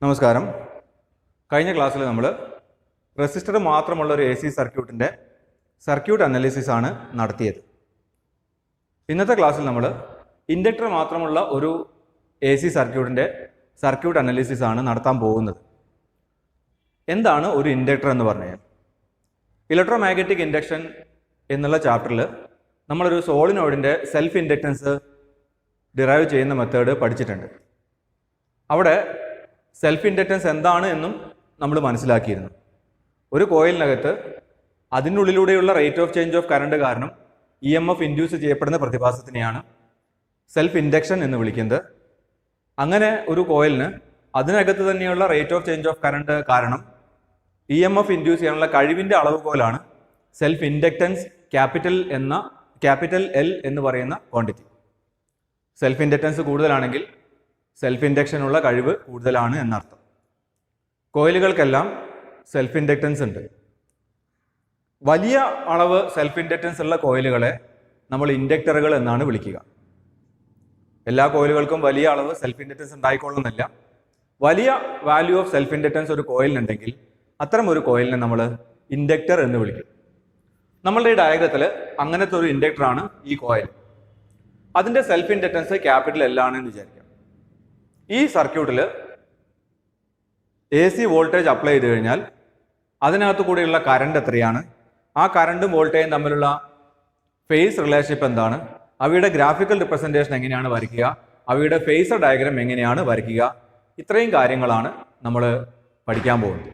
നമസ്കാരം. കഴിഞ്ഞ ക്ലാസ്സിൽ നമ്മൾ റെസിസ്റ്റർ മാത്രമുള്ള ഒരു AC സർക്യൂട്ടിൻ്റെ സർക്യൂട്ട് അനാലിസിസ് ആണ് നടത്തിയത്. ഇന്നത്തെ ക്ലാസ്സിൽ നമ്മൾ ഇൻഡക്ടർ മാത്രമുള്ള ഒരു AC സർക്യൂട്ടിൻ്റെ സർക്യൂട്ട് അനാലിസിസ് ആണ് നടത്താൻ പോകുന്നത്. എന്താണ് ഒരു ഇൻഡക്ടർ എന്ന് പറഞ്ഞാൽ? ഇലക്ട്രോ മാഗ്നറ്റിക് ഇൻഡക്ഷൻ എന്നുള്ള ചാപ്റ്ററിൽ നമ്മളൊരു സോളിനോയിഡിൻ്റെ സെൽഫ് ഇൻഡക്റ്റൻസ് ഡിറൈവ് ചെയ്യുന്ന മെത്തേഡ് പഠിച്ചിട്ടുണ്ട്. അവിടെ സെൽഫ് ഇൻഡക്റ്റൻസ് എന്താണ് എന്നും നമ്മൾ മനസ്സിലാക്കിയിരുന്നു. ഒരു കോയിലിനകത്ത് അതിനുള്ളിലൂടെയുള്ള rate of change of current കാരണം EMF ഇൻഡ്യൂസ് ചെയ്യപ്പെടുന്ന പ്രതിഭാസത്തിനെയാണ് സെൽഫ് ഇൻഡക്ഷൻ എന്ന് വിളിക്കുന്നത്. അങ്ങനെ ഒരു കോയിലിന് അതിനകത്ത് തന്നെയുള്ള rate of change of current കാരണം EMF ഇൻഡ്യൂസ് ചെയ്യാനുള്ള കഴിവിൻ്റെ അളവുകോലാണ് സെൽഫ് ഇൻഡക്റ്റൻസ് ക്യാപിറ്റൽ L എന്ന് പറയുന്ന ക്വാണ്ടിറ്റി. സെൽഫ് ഇൻഡക്റ്റൻസ് കൂടുതലാണെങ്കിൽ സെൽഫ് ഇൻഡക്ഷനുള്ള കഴിവ് കൂടുതലാണ് എന്നർത്ഥം. കോയിലുകൾക്കെല്ലാം സെൽഫ് ഇൻഡക്റ്റൻസ് ഉണ്ട്. വലിയ അളവ് സെൽഫ് ഇൻഡക്റ്റൻസ് ഉള്ള കോയിലുകളെ നമ്മൾ ഇൻഡക്ടറുകൾ എന്നാണ് വിളിക്കുക. എല്ലാ കോയിലുകൾക്കും വലിയ അളവ് സെൽഫ് ഇൻഡക്റ്റൻസ് ഉണ്ടായിക്കൊള്ളുന്നില്ല. വലിയ വാല്യൂ ഓഫ് സെൽഫ് ഇൻഡക്റ്റൻസ് ഒരു കോയിലിനുണ്ടെങ്കിൽ അത്തരം ഒരു കോയിലിനെ നമ്മൾ ഇൻഡക്ടർ എന്ന് വിളിക്കും. നമ്മളുടെ ഈ ഡയഗ്രത്തിൽ അങ്ങനത്തെ ഒരു ഇൻഡക്ടറാണ് ഈ കോയിൽ. അതിൻ്റെ സെൽഫ് ഇൻഡക്റ്റൻസ് ക്യാപിറ്റൽ L ആണെന്ന് വിചാരിക്കാം. ഈ സർക്യൂട്ടിൽ AC വോൾട്ടേജ് അപ്ലൈ ചെയ്ത് കഴിഞ്ഞാൽ അതിനകത്ത് കൂടെയുള്ള കറണ്ട് എത്രയാണ്, ആ കറണ്ടും വോൾട്ടേജും തമ്മിലുള്ള ഫേസ് റിലേഷൻഷിപ്പ് എന്താണ്, അവയുടെ ഗ്രാഫിക്കൽ റിപ്രസെൻറ്റേഷൻ എങ്ങനെയാണ് വരയ്ക്കുക, അവയുടെ ഫേസർ ഡയഗ്രാം എങ്ങനെയാണ് വരയ്ക്കുക, ഇത്രയും കാര്യങ്ങളാണ് നമ്മൾ പഠിക്കാൻ പോകുന്നത്.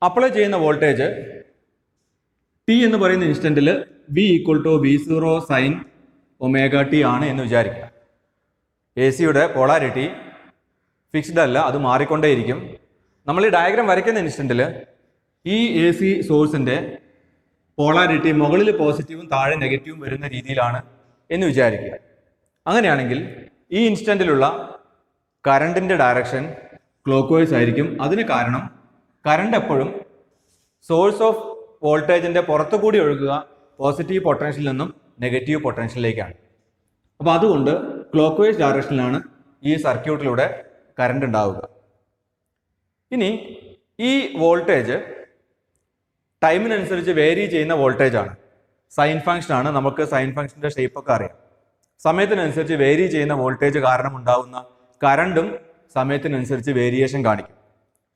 അപ്ലൈ ചെയ്യുന്ന വോൾട്ടേജ് T എന്ന് പറയുന്ന ഇൻസ്റ്റന്റിൽ V = V0 sin ωt ആണ് എന്ന് വിചാരിക്കുക. AC-യുടെ പോളാരിറ്റി ഫിക്സ്ഡ് അല്ല, അത് മാറിക്കൊണ്ടേയിരിക്കും. നമ്മൾ ഈ ഡയഗ്രാം വരയ്ക്കുന്ന ഇൻസ്റ്റന്റിൽ ഈ AC സോഴ്സിന്റെ പോളാരിറ്റി മുകളിൽ പോസിറ്റീവും താഴെ നെഗറ്റീവും വരുന്ന രീതിയിലാണ് എന്ന് വിചാരിക്കുക. അങ്ങനെയാണെങ്കിൽ ഈ ഇൻസ്റ്റന്റിലുള്ള കറണ്ടിന്റെ ഡയറക്ഷൻ ക്ലോക്ക് വൈസ് ആയിരിക്കും. അതിന് കാരണം കറണ്ട് എപ്പോഴും സോഴ്സ് ഓഫ് വോൾട്ടേജിന്റെ പുറത്തു കൂടി ഒഴുകുക പോസിറ്റീവ് പൊട്ടൻഷ്യലിൽ നിന്നും നെഗറ്റീവ് പൊട്ടൻഷ്യലിലേക്കാണ്. അപ്പോൾ അതുകൊണ്ട് ക്ലോക്ക് വൈസ് ഡയറക്ഷനിലാണ് ഈ സർക്യൂട്ടിലൂടെ കറണ്ട് ഉണ്ടാവുക. ഇനി ഈ വോൾട്ടേജ് ടൈമിനനുസരിച്ച് വേരി ചെയ്യുന്ന വോൾട്ടേജ് ആണ്. സൈൻ ഫംഗ്ഷൻ ആണ്. നമുക്ക് സൈൻ ഫംഗ്ഷന്റെ ഷേപ്പൊക്കെ അറിയാം. സമയത്തിനനുസരിച്ച് വേരി ചെയ്യുന്ന വോൾട്ടേജ് കാരണം ഉണ്ടാവുന്ന കറണ്ടും സമയത്തിനനുസരിച്ച് വേരിയേഷൻ കാണിക്കും.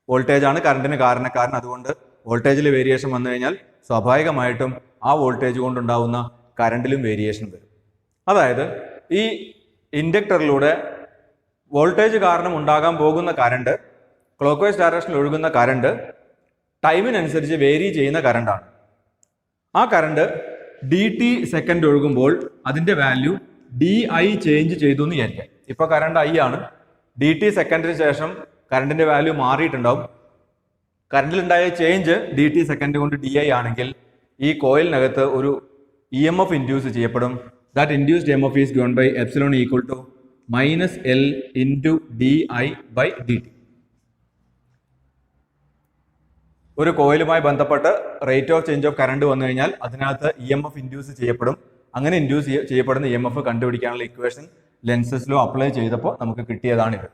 വോൾട്ടേജ് ആണ് കറണ്ടിന് കാരണക്കാരൻ. അതുകൊണ്ട് വോൾട്ടേജിൽ വേരിയേഷൻ വന്നു കഴിഞ്ഞാൽ സ്വാഭാവികമായിട്ടും ആ വോൾട്ടേജ് കൊണ്ടുണ്ടാവുന്ന കറണ്ടിലും വേരിയേഷൻ വരും. അതായത് ഈ ഇൻഡക്ടറിലൂടെ വോൾട്ടേജ് കാരണം ഉണ്ടാകാൻ പോകുന്ന കറണ്ട്, ക്ലോക്ക് വൈസ് ഡയറക്ഷനിൽ ഒഴുകുന്ന കറണ്ട് ടൈമിനനുസരിച്ച് വേരി ചെയ്യുന്ന കറണ്ടാണ്. ആ കറണ്ട് dt സെക്കൻഡ് ഒഴുകുമ്പോൾ അതിന്റെ വാല്യൂ di ചേഞ്ച് ചെയ്തു എന്ന് വിചാരിക്കാം. ഇപ്പൊ കറണ്ട് I ആണ്. dt സെക്കൻഡിന് ശേഷം കറണ്ടിന്റെ വാല്യൂ മാറിയിട്ടുണ്ടാവും. കറണ്ടിലുണ്ടായ ചേഞ്ച് dt സെക്കൻഡ് കൊണ്ട് di ആണെങ്കിൽ ഈ കോയിലിനകത്ത് ഒരു EMF ഇൻഡ്യൂസ് ചെയ്യപ്പെടും. That induced EMF is given by epsilon = -L into di/dt. ഒരു കോയിലുമായി ബന്ധപ്പെട്ട് rate of change of current വന്നു കഴിഞ്ഞാൽ അതിനകത്ത് EMF ഇൻഡ്യൂസ് ചെയ്യപ്പെടും. അങ്ങനെ ഇൻഡ്യൂസ് ചെയ്യപ്പെടുന്ന EMF കണ്ടുപിടിക്കാനുള്ള ഇക്വേഷൻ ലെൻസസ് ലോ അപ്ലൈ ചെയ്തപ്പോൾ നമുക്ക് കിട്ടിയതാണിത്.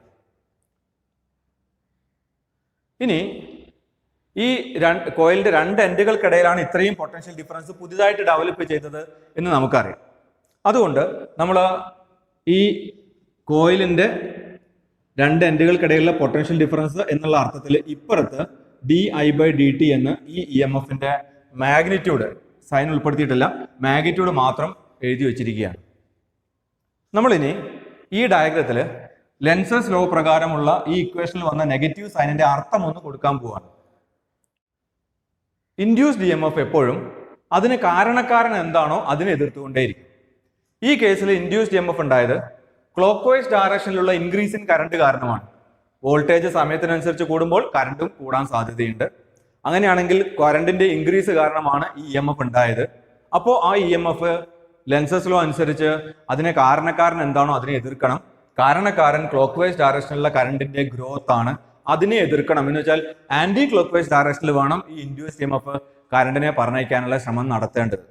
ഇനി ഈ കോയിലിന്റെ രണ്ട് എൻഡുകൾക്കിടയിലാണ് ഇത്രയും പൊട്ടൻഷ്യൽ ഡിഫറൻസ് പുതിയതായിട്ട് ഡെവലപ്പ് ചെയ്തത് എന്ന് നമുക്കറിയാം. അതുകൊണ്ട് നമ്മൾ ഈ കോയിലിന്റെ രണ്ട് എൻഡുകൾക്കിടയിലുള്ള പൊട്ടൻഷ്യൽ ഡിഫറൻസ് എന്നുള്ള അർത്ഥത്തിൽ ഇപ്പുറത്ത് di/dt എന്ന് ഈ EMFന്റെ മാഗ്നിറ്റ്യൂഡ്, സൈൻ ഉൾപ്പെടുത്തിയിട്ടില്ല, മാഗ്നിറ്റ്യൂഡ് മാത്രം എഴുതി വെച്ചിരിക്കുകയാണ്. നമ്മളിനി ഈ ഡയഗ്രത്തിൽ ലെൻസസ് ലോ പ്രകാരമുള്ള ഈ ഇക്വേഷനിൽ വന്ന നെഗറ്റീവ് സൈനിന്റെ അർത്ഥം ഒന്ന് കൊടുക്കാൻ പോവാണ്. ഇൻഡ്യൂസ്ഡ് EMF എപ്പോഴും അതിന് കാരണക്കാരൻ എന്താണോ അതിനെ എതിർത്തുകൊണ്ടേയിരിക്കും. ഈ കേസിൽ ഇൻഡ്യൂസ്ഡ് EMF ഉണ്ടായത് ക്ലോക്ക് വൈസ് ഡയറക്ഷനിലുള്ള ഇൻക്രീസ് ഇൻ കറണ്ട് കാരണമാണ്. വോൾട്ടേജ് സമയത്തിനനുസരിച്ച് കൂടുമ്പോൾ കറണ്ടും കൂടാൻ സാധ്യതയുണ്ട്. അങ്ങനെയാണെങ്കിൽ കറണ്ടിന്റെ ഇൻക്രീസ് കാരണമാണ് ഈ EMF ഉണ്ടായത്. അപ്പോൾ ആ EMF ലെൻസസ് ലോ അനുസരിച്ച് അതിനെ കാരണക്കാരൻ എന്താണോ അതിനെ എതിർക്കണം. കാരണക്കാരൻ ക്ലോക്ക് വൈസ് ഡയറക്ഷനിലുള്ള കറണ്ടിന്റെ ഗ്രോത്ത് ആണ്, അതിനെ എതിർക്കണം. എന്ന് വെച്ചാൽ ആന്റി ക്ലോക്ക് വൈസ് ഡയറക്ഷനിൽ വേണം ഈ ഇൻഡ്യൂസ്ഡ് EMF കറണ്ടിനെ പറഞ്ഞയക്കാനുള്ള ശ്രമം നടത്തേണ്ടത്.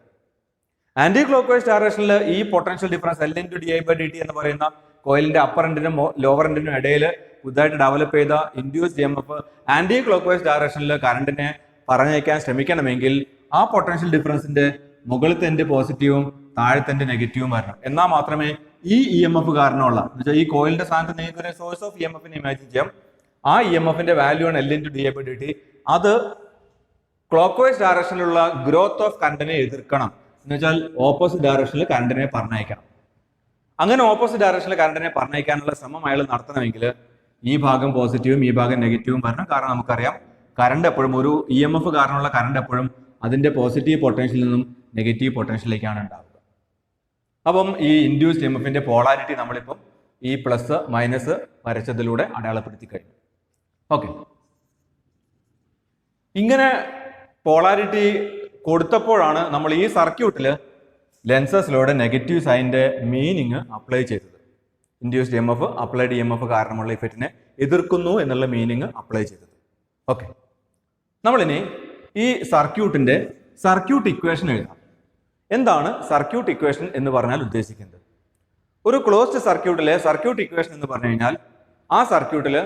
ആന്റി ക്ലോക്ക് വൈസ് ഡയറക്ഷനിൽ ഈ potential difference L into di/dt എന്ന് പറയുന്ന കോയിലിന്റെ അപ്പർ എൻഡിനും ലോവർ എൻഡിനും ഇടയിൽ പുതുതായിട്ട് ഡെവലപ്പ് ചെയ്ത induced EMF anticlockwise ഡയറക്ഷനിൽ കറണ്ടിനെ പറഞ്ഞയക്കാൻ ശ്രമിക്കണമെങ്കിൽ ആ പൊട്ടൻഷ്യൽ ഡിഫറൻസിന്റെ മുകളിലത്തെ എൻഡ് പോസിറ്റീവും താഴത്തെ എൻഡ് നെഗറ്റീവും വരണം. എന്നാൽ മാത്രമേ ഈ EMF കാരണമുള്ള എന്നുവെച്ചാൽ ഈ കോയിലിന്റെ സ്ഥാനത്ത് നിങ്ങൾക്ക് ഒരു സോഴ്സ് ഓഫ് EMF ഇമാജിൻ ചെയ്യാം. ആ EMFന്റെ വാല്യൂ ആണ് L/dI/dt. അത് ക്ലോക്ക് വൈസ് ഡയറക്ഷനിലുള്ള ഗ്രോത്ത് ഓഫ് കറണ്ടിനെ എതിർക്കണം. എന്ന് വെച്ചാൽ ഓപ്പോസിറ്റ് ഡയറക്ഷനിൽ കറണ്ടിനെ പറഞ്ഞയക്കണം. അങ്ങനെ ഓപ്പോസിറ്റ് ഡയറക്ഷനിൽ കറണ്ടിനെ പറഞ്ഞയക്കാനുള്ള ശ്രമം അയാൾ നടത്തണമെങ്കിൽ ഈ ഭാഗം പോസിറ്റീവും ഈ ഭാഗം നെഗറ്റീവും വരണം. കാരണം നമുക്കറിയാം കറണ്ട് എപ്പോഴും ഒരു EMF കാരണമുള്ള കറണ്ട് എപ്പോഴും അതിന്റെ പോസിറ്റീവ് പൊട്ടൻഷ്യലിൽ നിന്നും നെഗറ്റീവ് പൊട്ടൻഷ്യലിലേക്കാണ് ഉണ്ടാവുക. അപ്പം ഈ ഇൻഡ്യൂസ്ഡ് EMFന്റെ പോളാരിറ്റി നമ്മളിപ്പം ഈ പ്ലസ് മൈനസ് വരച്ചതിലൂടെ അടയാളപ്പെടുത്തി കഴിഞ്ഞു. ഓക്കെ, ഇങ്ങനെ പോളാരിറ്റി കൊടുത്തപ്പോഴാണ് നമ്മൾ ഈ സർക്യൂട്ടിൽ ലെൻസസിലൂടെ നെഗറ്റീവ് സൈനിന്റെ മീനിങ് അപ്ലൈ ചെയ്തത്. ഇൻഡ്യൂസ്ഡ് EMF അപ്ലൈഡ് EMF കാരണമുള്ള ഇഫക്റ്റിനെ എതിർക്കുന്നു എന്നുള്ള മീനിങ് അപ്ലൈ ചെയ്തത്. ഓക്കെ, നമ്മളിനി ഈ സർക്യൂട്ടിന്റെ സർക്യൂട്ട് ഇക്വേഷൻ എഴുതാം. എന്താണ് സർക്യൂട്ട് ഇക്വേഷൻ എന്ന് പറഞ്ഞാൽ ഉദ്ദേശിക്കുന്നത്? ഒരു ക്ലോസ്ഡ് സർക്യൂട്ടിലെ സർക്യൂട്ട് ഇക്വേഷൻ എന്ന് പറഞ്ഞു കഴിഞ്ഞാൽ ആ സർക്യൂട്ടിൽ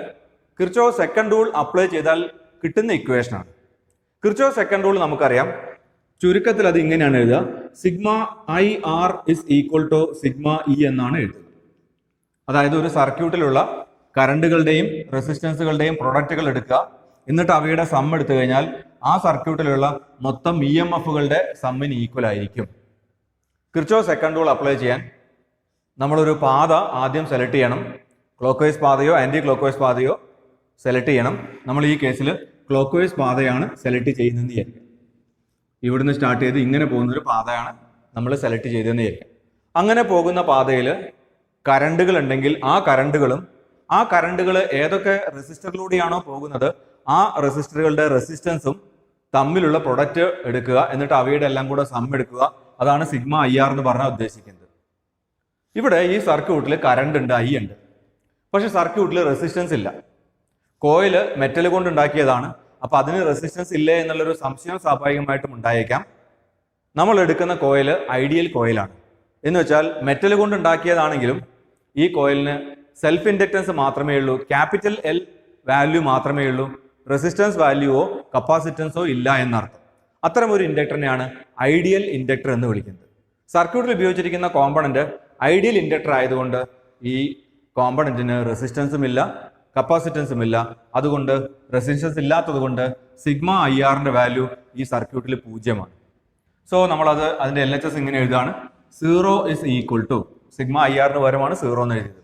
കിർച്ചോഫ് സെക്കൻഡ് റൂൾ അപ്ലൈ ചെയ്താൽ കിട്ടുന്ന ഇക്വേഷനാണ്. കിർച്ചോഫ് സെക്കൻഡ് റൂൾ നമുക്കറിയാം. ചുരുക്കത്തിൽ അത് ഇങ്ങനെയാണ് എഴുതുക: sigma IR is equal to sigma E എന്നാണ് എഴുതുന്നത്. അതായത് ഒരു സർക്യൂട്ടിലുള്ള കറണ്ടുകളുടെയും റെസിസ്റ്റൻസുകളുടെയും പ്രൊഡക്റ്റുകൾ എടുക്കുക, എന്നിട്ട് അവയുടെ സം എടുത്തു കഴിഞ്ഞാൽ ആ സർക്യൂട്ടിലുള്ള മൊത്തം EMFകളുടെ സമ്മിന് ഈക്വൽ ആയിരിക്കും. കിർച്ചോഫ് സെക്കൻഡ് റൂൾ അപ്ലൈ ചെയ്യാൻ നമ്മളൊരു പാത ആദ്യം സെലക്ട് ചെയ്യണം. ക്ലോക്ക് വൈസ് പാതയോ ആന്റി ക്ലോക്ക് വൈസ് പാതയോ സെലക്ട് ചെയ്യണം. നമ്മൾ ഈ കേസിൽ ക്ലോക്ക് വൈസ് പാതയാണ് സെലക്ട് ചെയ്യുന്നതെന്ന് വിചാരിക്കാം. ഇവിടുന്ന് സ്റ്റാർട്ട് ചെയ്ത് ഇങ്ങനെ പോകുന്നൊരു പാതയാണ് നമ്മൾ സെലക്ട് ചെയ്തതെന്ന് വിചാരിക്കാം. അങ്ങനെ പോകുന്ന പാതയിൽ കറണ്ടുകൾ ഉണ്ടെങ്കിൽ ആ കറണ്ടുകൾ ഏതൊക്കെ റെസിസ്റ്ററിലൂടെയാണോ പോകുന്നത് ആ റെസിസ്റ്ററുകളുടെ റെസിസ്റ്റൻസും തമ്മിലുള്ള പ്രൊഡക്റ്റ് എടുക്കുക, എന്നിട്ട് അവയുടെ എല്ലാം കൂടെ സം എടുക്കുക. അതാണ് സിഗ്മ IR എന്ന് പറഞ്ഞാൽ ഉദ്ദേശിക്കുന്നത്. ഇവിടെ ഈ സർക്യൂട്ടിൽ കറണ്ട് ഉണ്ട്, I ഉണ്ട്. പക്ഷെ സർക്യൂട്ടിൽ റെസിസ്റ്റൻസ് ഇല്ല. കോയില് മെറ്റൽ കൊണ്ട് ഉണ്ടാക്കിയതാണ്. അപ്പൊ അതിന് റെസിസ്റ്റൻസ് ഇല്ലേ എന്നുള്ളൊരു സംശയം സ്വാഭാവികമായിട്ടും ഉണ്ടായേക്കാം. നമ്മൾ എടുക്കുന്ന കോയിൽ ഐഡിയൽ കോയിലാണ്. എന്ന് വെച്ചാൽ മെറ്റൽ കൊണ്ട് ഉണ്ടാക്കിയതാണെങ്കിലും ഈ കോയിലിന് സെൽഫ് ഇൻഡക്റ്റൻസ് മാത്രമേ ഉള്ളൂ, ക്യാപിറ്റൽ L വാല്യൂ മാത്രമേ ഉള്ളൂ, റെസിസ്റ്റൻസ് വാല്യൂവോ കപ്പാസിറ്റൻസോ ഇല്ല എന്നർത്ഥം. അത്തരം ഒരു ഇൻഡക്ടറിനെയാണ് ഐഡിയൽ ഇൻഡക്ടർ എന്ന് വിളിക്കുന്നത്. സർക്യൂട്ടിൽ ഉപയോഗിച്ചിരിക്കുന്ന കോമ്പണന്റ് ഐഡിയൽ ഇൻഡക്ടർ ആയതുകൊണ്ട് ഈ കോമ്പണന്റിന് റെസിസ്റ്റൻസും ഇല്ല, കപ്പാസിറ്റൻസും ഇല്ല. അതുകൊണ്ട് റെസിസ്റ്റൻസ് ഇല്ലാത്തത് കൊണ്ട് സിഗ്മ IRന്റെ വാല്യൂ ഈ സർക്യൂട്ടിൽ 0ആണ്. സോ നമ്മളത് അതിന്റെ LHS ഇങ്ങനെ എഴുതാണ്: 0 ഇസ് ഈക്വൽ ടു സിഗ്മ IRന് പകരമാണ് 0 എന്ന് എഴുതിയത്.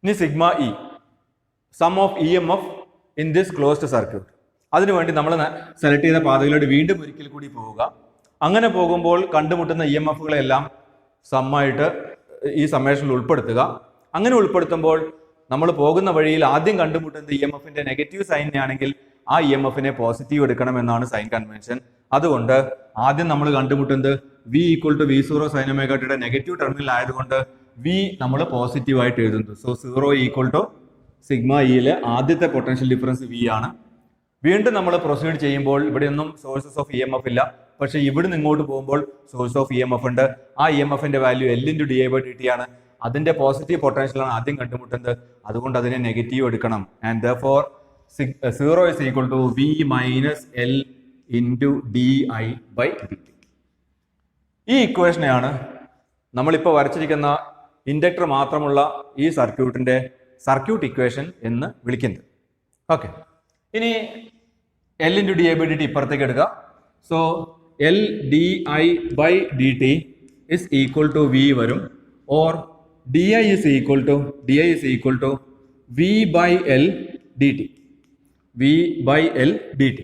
ഇനി sigma E, sum of EMF in this closed circuit. അതിനുവേണ്ടി നമ്മൾ സെലക്ട് ചെയ്ത പാതയിലൂടെ വീണ്ടും ഒരിക്കൽ കൂടി പോവുക. അങ്ങനെ പോകുമ്പോൾ കണ്ടുമുട്ടുന്ന EMFകളെല്ലാം സമ്മായിട്ട് ഈ സമ്മേഷനിൽ ഉൾപ്പെടുത്തുക. അങ്ങനെ ഉൾപ്പെടുത്തുമ്പോൾ നമ്മൾ പോകുന്ന വഴിയിൽ ആദ്യം കണ്ടുമുട്ടുന്ന EMFന്റെ നെഗറ്റീവ് സൈനിനെ ആണെങ്കിൽ ആ EMFനെ പോസിറ്റീവ് എടുക്കണം എന്നാണ് സൈൻ കൺവെൻഷൻ. അതുകൊണ്ട് ആദ്യം നമ്മൾ കണ്ടുമുട്ടുന്നത് V equal to V0 sine omega ടിയുടെ നെഗറ്റീവ് ടെർമിനൽ ആയതുകൊണ്ട് V നമ്മൾ പോസിറ്റീവ് ആയിട്ട് എഴുതുന്നു. സോ 0 ഈക്വൽ ടു സിഗ്മ ഇയിലെ ആദ്യത്തെ പൊട്ടൻഷ്യൽ ഡിഫറൻസ് V ആണ്. വീണ്ടും നമ്മൾ പ്രൊസീഡ് ചെയ്യുമ്പോൾ ഇവിടെയൊന്നും സോഴ്സസ് ഓഫ് EMF ഇല്ല. പക്ഷെ ഇവിടുന്ന് ഇങ്ങോട്ട് പോകുമ്പോൾ സോഴ്സ് ഓഫ് EMF ഉണ്ട്. ആ EMFന്റെ വാല്യൂ L/dI/dt ആണ്. അതിന്റെ പോസിറ്റീവ് പൊട്ടൻഷ്യലാണ് ആദ്യം കണ്ടുമുട്ടുന്നത്. അതുകൊണ്ട് അതിനെ നെഗറ്റീവ് എടുക്കണം. And therefore 0 is equal to V minus L into dI/dt. ഈ ഇക്വേഷനെയാണ് നമ്മളിപ്പോൾ വരച്ചിരിക്കുന്ന ഇൻഡക്ടർ മാത്രമുള്ള ഈ സർക്യൂട്ടിന്റെ സർക്യൂട്ട് ഇക്വേഷൻ എന്ന് വിളിക്കുന്നത്. ഓക്കെ, ഇനി L/dI/dt ഇപ്പുറത്തേക്ക് എടുക്കുക. So L/dI/dt is equal to V വരും. Or DI is equal to V by L dt. V by L dt.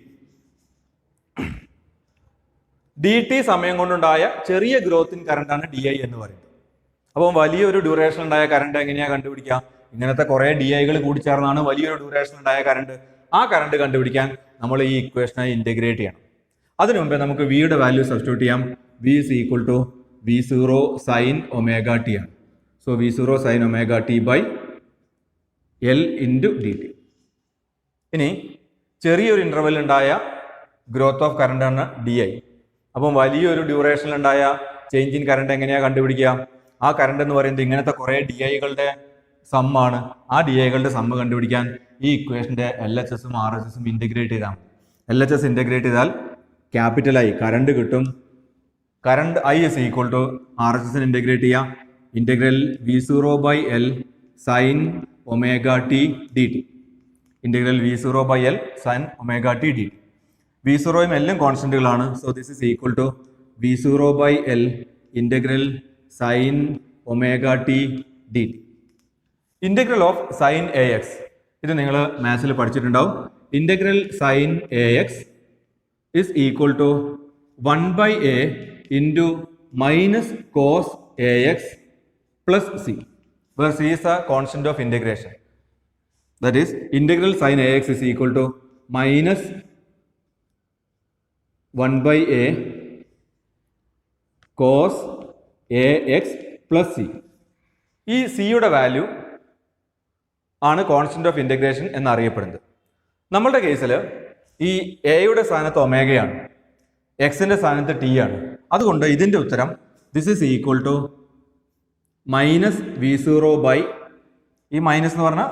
dt സമയം കൊണ്ടുണ്ടായ ചെറിയ ഗ്രോത്ത് ഇൻ കറണ്ട് ആണ് DI എന്ന് പറയുന്നത്. അപ്പോൾ വലിയൊരു ഡ്യൂറേഷൻ ഉണ്ടായ കറണ്ട് എങ്ങനെയാ കണ്ടുപിടിക്കുക? ഇങ്ങനത്തെ കുറെ DIകൾ കൂടിച്ചേർന്നാണ് വലിയൊരു ഡ്യൂറേഷൻ ഉണ്ടായ കറണ്ട്. ആ കറണ്ട് കണ്ടുപിടിക്കാൻ നമ്മൾ ഈ ഇക്വേഷനെ ഇന്റഗ്രേറ്റ് ചെയ്യണം. അതിനു മുമ്പേ നമുക്ക് വിയുടെ വാല്യൂ സബ്സ്റ്റിറ്റ്യൂട്ട് ചെയ്യാം. V is equal to V0 sin omega t ആണ്. So V0 sin omega t by L into dt. ഇനി ചെറിയൊരു ഇന്റർവെൽ ഉണ്ടായ ഗ്രോത്ത് ഓഫ് കറണ്ട് ആണ് DI. അപ്പം വലിയൊരു ഡ്യൂറേഷനിൽ ഉണ്ടായ ചേഞ്ച് ഇൻ കറണ്ട് എങ്ങനെയാ കണ്ടുപിടിക്കുക? ആ കറണ്ട് എന്ന് പറയുന്നത് ഇങ്ങനത്തെ കുറെ DIകളുടെ സമ്മാണ്. ആ ഡി എകളുടെ സമ്മ് കണ്ടുപിടിക്കാൻ ഈ ഇക്വേഷന്റെ LHSഉം RHSഉം ഇന്റഗ്രേറ്റ് ചെയ്താൽ LHS ഇന്റഗ്രേറ്റ് ചെയ്താൽ ക്യാപിറ്റൽ I കറണ്ട് കിട്ടും. Current I is equal to RHS integrate ചെയ്യാം. Integral V0/L sine omega t d t. Integral V0/L sine omega t d t. V0യും എല്ലാം കോൺസ്റ്റന്റുകളാണ്. So this is equal to V0/L integral sine omega t d t. Integral of sine a x ഇത് നിങ്ങൾ മാത്സിൽ പഠിച്ചിട്ടുണ്ടാവും. Integral sine a x is equal to 1/a into minus cos a x plus c, where c is a constant of integration. That is, integral sin ax is equal to minus 1/a cos ax plus c. ഈ സിയുടെ value ആണ് constant of integration എന്നറിയപ്പെടുന്നത്. നമ്മളുടെ കേസിൽ ഈ എയുടെ സ്ഥാനത്ത് ഒമേഗയാണ്, എക്സിന്റെ സ്ഥാനത്ത് ടി ആണ്. അതുകൊണ്ട് ഇതിന്റെ ഉത്തരം this is equal to minus V0 e minus എന്ന് പറഞ്ഞാൽ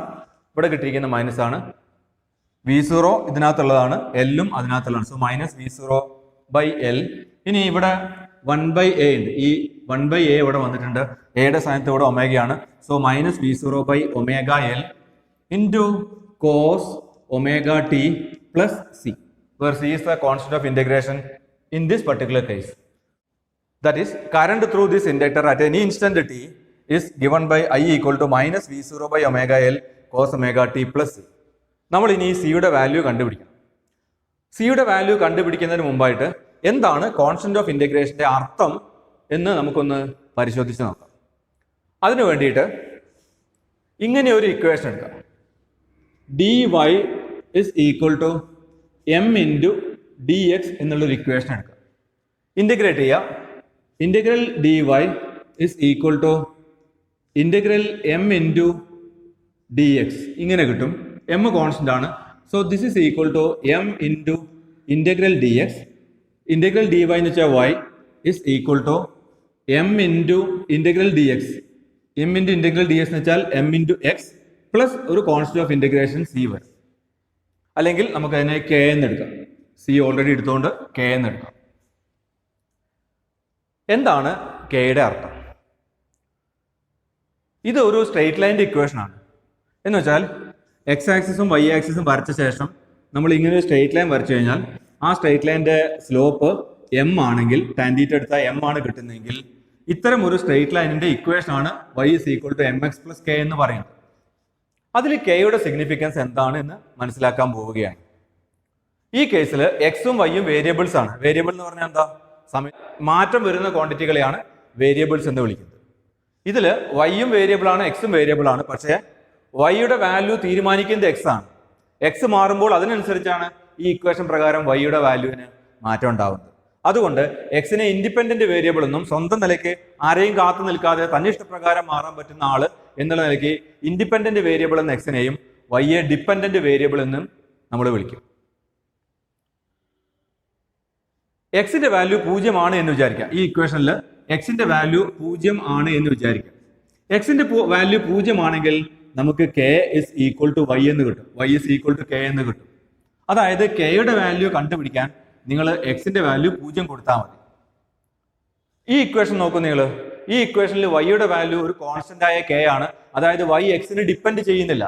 ഇവിടെ കിട്ടിയിരിക്കുന്ന മൈനസ് ആണ്. V0 ഇതിനകത്തുള്ളതാണ്, എല്ലും അതിനകത്തുള്ളതാണ്. So minus V0/L. ഇനി ഇവിടെ 1/a ഉണ്ട്. ഈ 1/a ഇവിടെ വന്നിട്ടുണ്ട്. എയുടെ സ്ഥാനത്ത് ഇവിടെ ഒമേഗയാണ്. So minus V0/ωL into cos omega t plus c, where c is the constant of integration in this particular case. That is, current through this inductor at any instant t is given by I equal to minus V0/ωL cos omega t plus c. നമ്മൾ ഇനി സിയുടെ value കണ്ടുപിടിക്കണം. സിയുടെ value കണ്ടുപിടിക്കുന്നതിന് മുമ്പായിട്ട് എന്താണ് constant of ഇന്റഗ്രേഷന്റെ അർത്ഥം എന്ന് നമുക്കൊന്ന് പരിശോധിച്ച് നോക്കാം. അതിനു വേണ്ടിയിട്ട് ഇങ്ങനെ ഒരു ഇക്വേഷൻ എടുക്കാം. dy is equal to m into dx എന്നുള്ളൊരു ഇക്വേഷൻ എടുക്കാം. ഇന്റഗ്രേറ്റ് ചെയ്യുക. Integral dy is equal to integral m into dx ഇങ്ങനെ കിട്ടും. m കോൺസ്റ്റന്റ് ആണ്. So this is equal to m into integral dx. Integral dy എന്ന് വെച്ചാൽ y is equal to m into integral dx. m into integral dx എന്ന് വെച്ചാൽ m into x plus ഒരു constant of integration c വരും. അല്ലെങ്കിൽ നമുക്ക് അതിനെ k എന്ന് എടുക്കാം. c ഓൾറെഡി എടുത്തുകൊണ്ട് k എന്ന് എടുക്കാം. എന്താണ് കെയുടെ അർത്ഥം? ഇത് ഒരു സ്ട്രെയിറ്റ് ലൈൻ്റെ ഇക്വേഷൻ ആണ്. എന്ന് വെച്ചാൽ എക്സ് ആക്സിസും വൈ ആക്സിസും വരച്ച ശേഷം നമ്മൾ ഇങ്ങനെ ഒരു സ്ട്രെയിറ്റ് ലൈൻ വരച്ചു കഴിഞ്ഞാൽ ആ സ്ട്രെയിറ്റ് ലൈൻ്റെ സ്ലോപ്പ് എം ആണെങ്കിൽ, ടാൻ തീറ്റ എടുത്താൽ എം ആണ് കിട്ടുന്നതെങ്കിൽ ഇത്തരം ഒരു സ്ട്രെയിറ്റ് ലൈനിന്റെ ഇക്വേഷൻ ആണ് y is equal to mx plus k എന്ന് പറയുന്നത്. അതിൽ കെയുടെ സിഗ്നിഫിക്കൻസ് എന്താണ് എന്ന് മനസ്സിലാക്കാൻ പോവുകയാണ്. ഈ കേസിൽ എക്സും വൈയും വേരിയബിൾസ് ആണ്. വേരിയബിൾ എന്ന് പറഞ്ഞാൽ എന്താ? മാറ്റം വരുന്ന ക്വാണ്ടിറ്റികളെയാണ് വേരിയബിൾസ് എന്ന് വിളിക്കുന്നത്. ഇതിൽ വൈയും വേരിയബിൾ ആണ്, എക്സും വേരിയബിൾ ആണ്. പക്ഷേ വൈയുടെ വാല്യൂ തീരുമാനിക്കുന്നത് എക്സ് ആണ്. എക്സ് മാറുമ്പോൾ അതിനനുസരിച്ചാണ് ഈ ഇക്വേഷൻ പ്രകാരം വൈയുടെ വാല്യൂവിന് മാറ്റം ഉണ്ടാവുന്നത്. അതുകൊണ്ട് എക്സിനെ ഇൻഡിപെൻഡന്റ് വേരിയബിൾ എന്നും സ്വന്തം നിലയ്ക്ക് ആരെയും കാത്തു നിൽക്കാതെ തന്നെ ഇഷ്ടപ്രകാരം മാറാൻ പറ്റുന്ന ആള് എന്നുള്ള നിലയ്ക്ക് ഇൻഡിപെൻഡന്റ് വേരിയബിൾ എന്ന എക്സിനെയും വൈയെ ഡിപെൻഡന്റ് വേരിയബിൾ എന്നും നമ്മൾ വിളിക്കും. എക്സിന്റെ വാല്യൂ 0 ആണ് എന്ന് വിചാരിക്കാം. ഈ ഇക്വേഷനിൽ എക്സിന്റെ വാല്യൂ 0 ആണ് എന്ന് വിചാരിക്കാം. എക്സിന്റെ വാല്യൂ 0 ആണെങ്കിൽ നമുക്ക് K is equal to Y എന്ന് കിട്ടും. Y is equal to K എന്ന് കിട്ടും. അതായത് കെയുടെ വാല്യൂ കണ്ടുപിടിക്കാൻ നിങ്ങൾ എക്സിന്റെ വാല്യൂ 0 കൊടുത്താൽ മതി. ഈ ഇക്വേഷൻ നോക്കൂ നിങ്ങൾ. ഈ ഇക്വേഷനിൽ വൈയുടെ വാല്യൂ ഒരു കോൺസ്റ്റന്റ് ആയ കെ ആണ്. അതായത് വൈ എക്സിന് ഡിപ്പെൻഡ് ചെയ്യുന്നില്ല.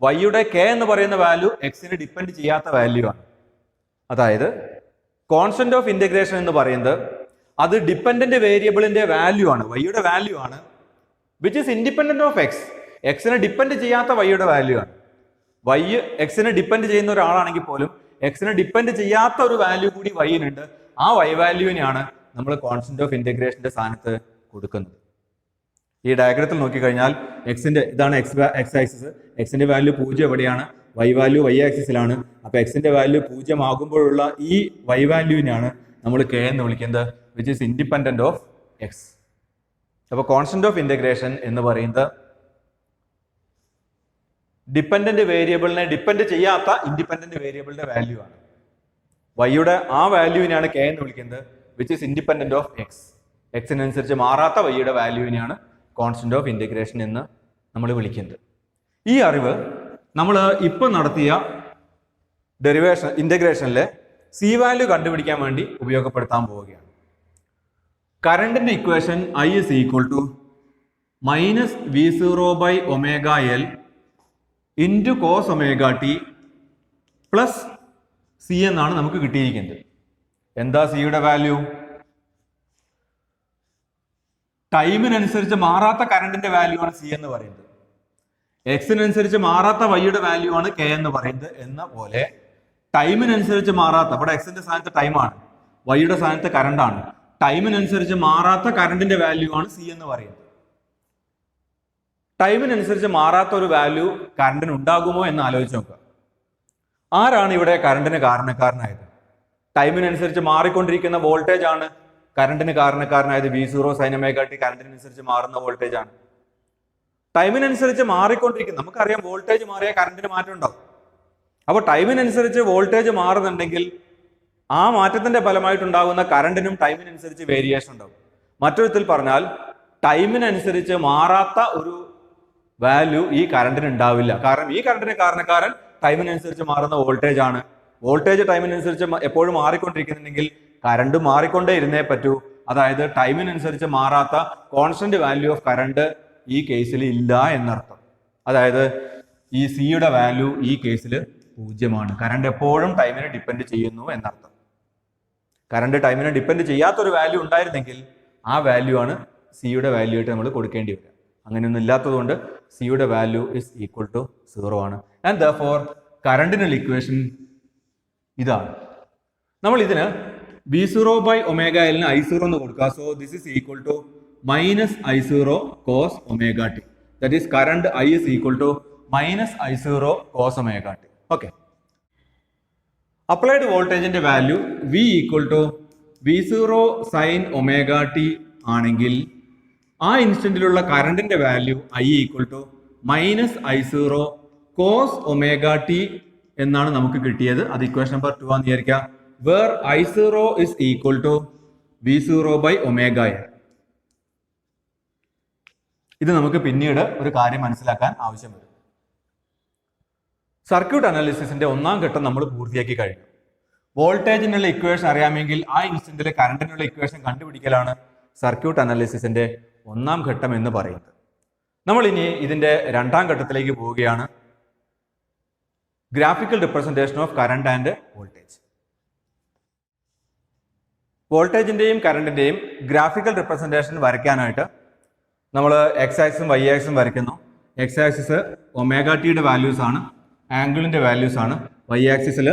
വൈയുടെ കെ എന്ന് പറയുന്ന വാല്യൂ എക്സിന് ഡിപ്പെൻഡ് ചെയ്യാത്ത വാല്യൂ ആണ്. അതായത് കോൺസ്റ്റന്റ് ഓഫ് ഇന്റഗ്രേഷൻ എന്ന് പറയുന്നത് അത് ഡിപ്പെൻഡന്റ് വേരിയബിളിന്റെ വാല്യൂ ആണ്, വൈയുടെ വാല്യൂ ആണ്, which is independent of x. എക്സിനെ ഡിപ്പെൻഡ് ചെയ്യാത്ത വൈയുടെ വാല്യൂ ആണ്. വൈ എക്സിനെ ഡിപ്പെൻഡ് ചെയ്യുന്ന ഒരാളാണെങ്കിൽ പോലും എക്സിനെ ഡിപ്പെൻഡ് ചെയ്യാത്ത ഒരു വാല്യൂ കൂടി വൈനുണ്ട്. ആ വൈ വാല്യൂവിനെയാണ് നമ്മൾ കോൺസ്റ്റന്റ് ഓഫ് ഇന്റഗ്രേഷന്റെ സ്ഥാനത്ത് കൊടുക്കുന്നത്. ഈ ഡയഗ്രത്തിൽ നോക്കിക്കഴിഞ്ഞാൽ എക്സിന്റെ ഇതാണ് എക്സ് ആക്സിസ്. എക്സിന്റെ വാല്യൂ 0 എവിടെയാണ്? വൈ വാല്യൂ വൈ ആക്സിസിലാണ്. അപ്പൊ എക്സിന്റെ വാല്യൂ 0 ആകുമ്പോഴുള്ള ഈ വൈ വാല്യൂവിനെയാണ് നമ്മൾ കെ എന്ന് വിളിക്കുന്നത്, which is independent of X. അപ്പൊ കോൺസ്റ്റന്റ് ഓഫ് ഇന്റഗ്രേഷൻ എന്ന് പറയുന്നത് ഡിപ്പെൻഡന്റ് വേരിയബിളിനെ ഡിപ്പെൻഡ് ചെയ്യാത്ത ഇൻഡിപെൻഡന്റ് വേരിയബിളിന്റെ വാല്യൂ ആണ്. വൈയുടെ ആ വാല്യൂവിനെയാണ് കെ എന്ന് വിളിക്കുന്നത്, which is independent of x. എക്സിനനുസരിച്ച് മാറാത്ത വൈയുടെ വാല്യൂവിനെയാണ് കോൺസ്റ്റന്റ് ഓഫ് ഇന്റഗ്രേഷൻ എന്ന് നമ്മൾ വിളിക്കുന്നത്. ഈ അറിവ് നമ്മൾ ഇപ്പോൾ നടത്തിയ ഇന്റഗ്രേഷനിലെ സി വാല്യൂ കണ്ടുപിടിക്കാൻ വേണ്ടി ഉപയോഗപ്പെടുത്താൻ പോവുകയാണ്. കറണ്ടിന്റെ equation I is equal to -V0/ωL into cos ωt plus C എന്നാണ് നമുക്ക് കിട്ടിയിരിക്കുന്നത്. എന്താ സിയുടെ വാല്യൂ? ടൈമിനനുസരിച്ച് മാറാത്ത കറണ്ടിന്റെ വാല്യൂ ആണ് സി എന്ന് പറയുന്നത്. എക്സിനനുസരിച്ച് മാറാത്ത വൈയുടെ വാല്യൂ ആണ് കെ എന്ന് പറയുന്നത്. എന്ന പോലെ ടൈമിനനുസരിച്ച് മാറാത്ത, ഇവിടെ എക്സിന്റെ സ്ഥാനത്ത് ടൈമാണ്, വൈയുടെ സ്ഥാനത്ത് കറണ്ടാണ്. ടൈമിനനുസരിച്ച് മാറാത്ത കറണ്ടിന്റെ വാല്യൂ ആണ് സി എന്ന് പറയുന്നത്. ടൈമിനനുസരിച്ച് മാറാത്ത ഒരു വാല്യൂ കറണ്ടിന് ഉണ്ടാകുമോ എന്ന് ആലോചിച്ച് നോക്കുക. ആരാണ് ഇവിടെ കറണ്ടിന് കാരണക്കാരനായത്? ടൈമിനനുസരിച്ച് മാറിക്കൊണ്ടിരിക്കുന്ന വോൾട്ടേജ് ആണ് കറണ്ടിന് കാരണക്കാരനായത്. V0 sin ωt കറണ്ടിനനുസരിച്ച് മാറുന്ന വോൾട്ടേജ് ആണ്. ടൈമിനനുസരിച്ച് മാറിക്കൊണ്ടിരിക്കുന്ന, നമുക്കറിയാം വോൾട്ടേജ് മാറിയാൽ കറണ്ടിന് മാറ്റം ഉണ്ടാവും. അപ്പോൾ ടൈമിനനുസരിച്ച് വോൾട്ടേജ് മാറുന്നുണ്ടെങ്കിൽ ആ മാറ്റത്തിന്റെ ഫലമായിട്ടുണ്ടാകുന്ന കറണ്ടിനും ടൈമിനനുസരിച്ച് വേരിയേഷൻ ഉണ്ടാവും. മറ്റൊരു വിധത്തിൽ പറഞ്ഞാൽ ടൈമിനനുസരിച്ച് മാറാത്ത ഒരു വാല്യൂ ഈ കറണ്ടിന് ഉണ്ടാവില്ല. കാരണം ഈ കറണ്ടിന് കാരണക്കാരൻ ടൈമിനനുസരിച്ച് മാറുന്ന വോൾട്ടേജ് ആണ്. വോൾട്ടേജ് ടൈമിനനുസരിച്ച് എപ്പോഴും മാറിക്കൊണ്ടിരിക്കുന്നുണ്ടെങ്കിൽ കറണ്ട് മാറിക്കൊണ്ടേ ഇരുന്നേ പറ്റൂ. അതായത് ടൈമിനനുസരിച്ച് മാറാത്ത കോൺസ്റ്റന്റ് വാല്യൂ ഓഫ് കറണ്ട് ഈ കേസിൽ ഇല്ല എന്നർത്ഥം. അതായത് ഈ സിയുടെ വാല്യൂ ഈ കേസിൽ 0ആണ്. കറണ്ട് എപ്പോഴും ടൈമിനെ ഡിപ്പെൻഡ് ചെയ്യുന്നു എന്നർത്ഥം. കറണ്ട് ടൈമിനെ ഡിപ്പെൻഡ് ചെയ്യാത്തൊരു വാല്യൂ ഉണ്ടായിരുന്നെങ്കിൽ ആ വാല്യൂ ആണ് സിയുടെ വാല്യൂ ആയിട്ട് നമ്മൾ കൊടുക്കേണ്ടി വരിക. അങ്ങനെയൊന്നും ഇല്ലാത്തതുകൊണ്ട് സിയുടെ വാല്യൂ ഇസ് ഈക്വൽ ടു 0 ആണ്. ആൻഡ് ദെർഫോർ കറണ്ടിനുള്ള ഇക്വേഷൻ ഇതാണ്. നമ്മൾ ഇതിന് V0/ωL I0 എന്ന് കൊടുക്കുക. So this is equal to -I0 cos ωt. That is current I is equal to -I0 cos ωt. Okay. Applied വോൾട്ടേജിന്റെ value V equal to V0 sin ωt ആണെങ്കിൽ ആ ഇൻസ്റ്റന്റിലുള്ള കറണ്ടിന്റെ value I equal to -I0 cos ωt എന്നാണ് നമുക്ക് കിട്ടിയത്. അത് equation number 2 ആണെന്ന് വിചാരിക്കാം. Where I0 is equal to V0/ωL. ഇത് നമുക്ക് പിന്നീട് ഒരു കാര്യം മനസ്സിലാക്കാൻ ആവശ്യം വരും. സർക്യൂട്ട് അനാലിസിസിന്റെ ഒന്നാം ഘട്ടം നമ്മൾ പൂർത്തിയാക്കി കഴിഞ്ഞു. വോൾട്ടേജിനുള്ള ഇക്വേഷൻ അറിയാമെങ്കിൽ ആ ഇൻസ്റ്റന്റിലെ കറണ്ടിനുള്ള ഇക്വേഷൻ കണ്ടുപിടിക്കലാണ് സർക്യൂട്ട് അനാലിസിസിന്റെ ഒന്നാം ഘട്ടം എന്ന് പറയുന്നത്. നമ്മൾ ഇനി ഇതിന്റെ രണ്ടാം ഘട്ടത്തിലേക്ക് പോവുകയാണ്. Graphical representation of current and voltage. വോൾട്ടേജിന്റെയും കറണ്ടിന്റെയും ഗ്രാഫിക്കൽ റിപ്രസെന്റേഷൻ വരയ്ക്കാനായിട്ട് നമ്മൾ എക്സ് ആക്സിസും വൈ ആക്സിസും വരയ്ക്കുന്നു. എക്സ് ആക്സിസ് ഒമേഗ-ടിയുടെ വാല്യൂസ് ആണ്, ആംഗിളിന്റെ വാല്യൂസ് ആണ്. വൈ ആക്സിസിൽ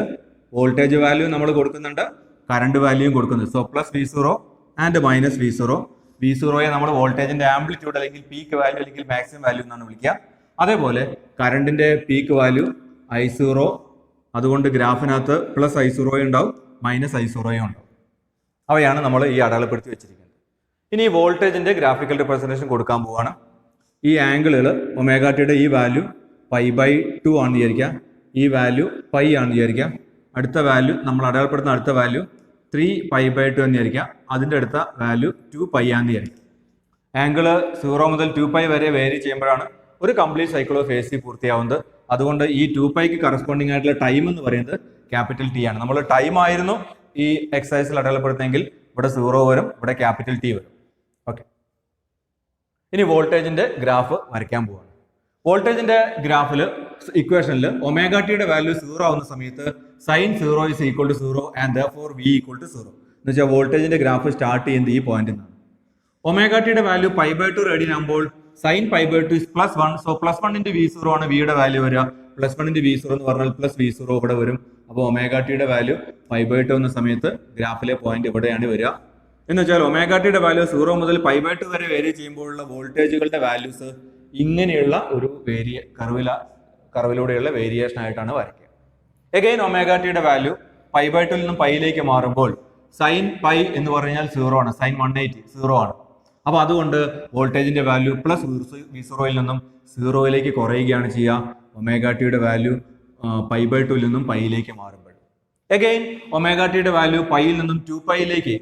വോൾട്ടേജ് വാല്യൂ നമ്മൾ കൊടുക്കുന്നുണ്ട്, കറണ്ട് വാല്യൂയും കൊടുക്കുന്നുണ്ട്. So plus V0 and minus V0. V0യെ നമ്മൾ വോൾട്ടേജിന്റെ ആംപ്ലിറ്റ്യൂഡ് അല്ലെങ്കിൽ പീക്ക് വാല്യൂ അല്ലെങ്കിൽ മാക്സിമം വാല്യൂ എന്നാണ് വിളിക്കുക. അതേപോലെ കറണ്ടിന്റെ പീക്ക് വാല്യൂ I0. അതുകൊണ്ട് ഗ്രാഫിനകത്ത് പ്ലസ് I0 ഉണ്ടാവും, മൈനസ് I0 ഉണ്ടാവും. അവയാണ് നമ്മൾ ഈ അടയാളപ്പെടുത്തി വെച്ചിരിക്കുന്നത്. ഇനി വോൾട്ടേജിന്റെ ഗ്രാഫിക്കൽ റിപ്രസെന്റേഷൻ കൊടുക്കാൻ പോവാണ്. ഈ ആംഗിളുകൾ ഒമേഗ-ടിയുടെ ഈ വാല്യൂ π/2 ആണെന്ന് വിചാരിക്കുക, ഈ വാല്യൂ π ആണെന്ന് വിചാരിക്കുക. അടുത്ത വാല്യൂ നമ്മൾ അടയാളപ്പെടുത്തുന്ന അടുത്ത വാല്യൂ 3π/2 എന്ന് വിചാരിക്കുക. അതിൻ്റെ അടുത്ത വാല്യൂ 2π ആണെന്ന് വിചാരിക്കുക. ആംഗിള് 0 മുതൽ 2π വരെ വേരി ചെയ്യുമ്പോഴാണ് ഒരു കംപ്ലീറ്റ് സൈക്കിൾ ഓഫ് AC പൂർത്തിയാവുന്നത്. അതുകൊണ്ട് ഈ 2πക്ക് കറസ്പോണ്ടിങ് ആയിട്ടുള്ള ടൈം എന്ന് പറയുന്നത് ക്യാപിറ്റൽ T ആണ്. നമ്മൾ ടൈം ആയിരുന്നു ഈ എക്സസൈസിൽ അടയാളപ്പെടുത്തുന്നെങ്കിൽ ഇവിടെ 0 വരും, ഇവിടെ ക്യാപിറ്റൽ T വരും. ഓക്കെ. ഇനി വോൾട്ടേജിന്റെ ഗ്രാഫ് വരയ്ക്കാൻ പോവാണ്. വോൾട്ടേജിന്റെ ഗ്രാഫിൽ ഇക്വേഷനിൽ ഒമേഗ-ടിയുടെ വാല്യൂ 0 ആവുന്ന സമയത്ത് sign 0 is equal to 0 and therefore V equal to 0 എന്ന് വെച്ചാൽ വോൾട്ടേജിന്റെ ഗ്രാഫ് സ്റ്റാർട്ട് ചെയ്യുന്നത് ഈ പോയിന്റിൽ നിന്നാണ്. ഒമേഗ-ടിയുടെ വാല്യൂ π/2 റേഡിയൻ ആകുമ്പോൾ sine π/2 is +1. So +1 into V0 ആണ് വിയുടെ വാല്യൂ വരിക. +1 into V0 എന്ന് പറഞ്ഞാൽ പ്ലസ് V0 ഇവിടെ വരും. അപ്പോൾ ഒമേഗ-ടിയുടെ വാല്യൂ π/2 എന്ന സമയത്ത് ഗ്രാഫിലെ പോയിന്റ് ഇവിടെയാണ് വരിക. എന്ന് വെച്ചാൽ ഒമേഗ-ടിയുടെ വാല്യൂ 0 മുതൽ π/2 വരെ വേരി ചെയ്യുമ്പോഴുള്ള വോൾട്ടേജുകളുടെ വാല്യൂസ് ഇങ്ങനെയുള്ള ഒരു കർവിലൂടെയുള്ള വേരിയേഷൻ ആയിട്ടാണ് വരയ്ക്കുക. എഗൈൻ ഒമേഗ-ടിയുടെ വാല്യൂ π/2 നിന്നും പൈയിലേക്ക് മാറുമ്പോൾ സൈൻ π എന്ന് പറഞ്ഞാൽ 0 ആണ്, സൈൻ 180 0 ആണ്. അപ്പൊ അതുകൊണ്ട് വോൾട്ടേജിന്റെ വാല്യൂ പ്ലസ് V0യിൽ നിന്നും 0യിലേക്ക് കുറയുകയാണ് ചെയ്യുക. ഒമേഗ-ടിയുടെ വാല്യൂ π/2 നിന്നും പൈയിലേക്ക് മാറുമ്പോൾ എഗൈൻ ഒമേഗ-ടിയുടെ വാല്യൂ പൈയിൽ നിന്നും 2πയിലേക്ക്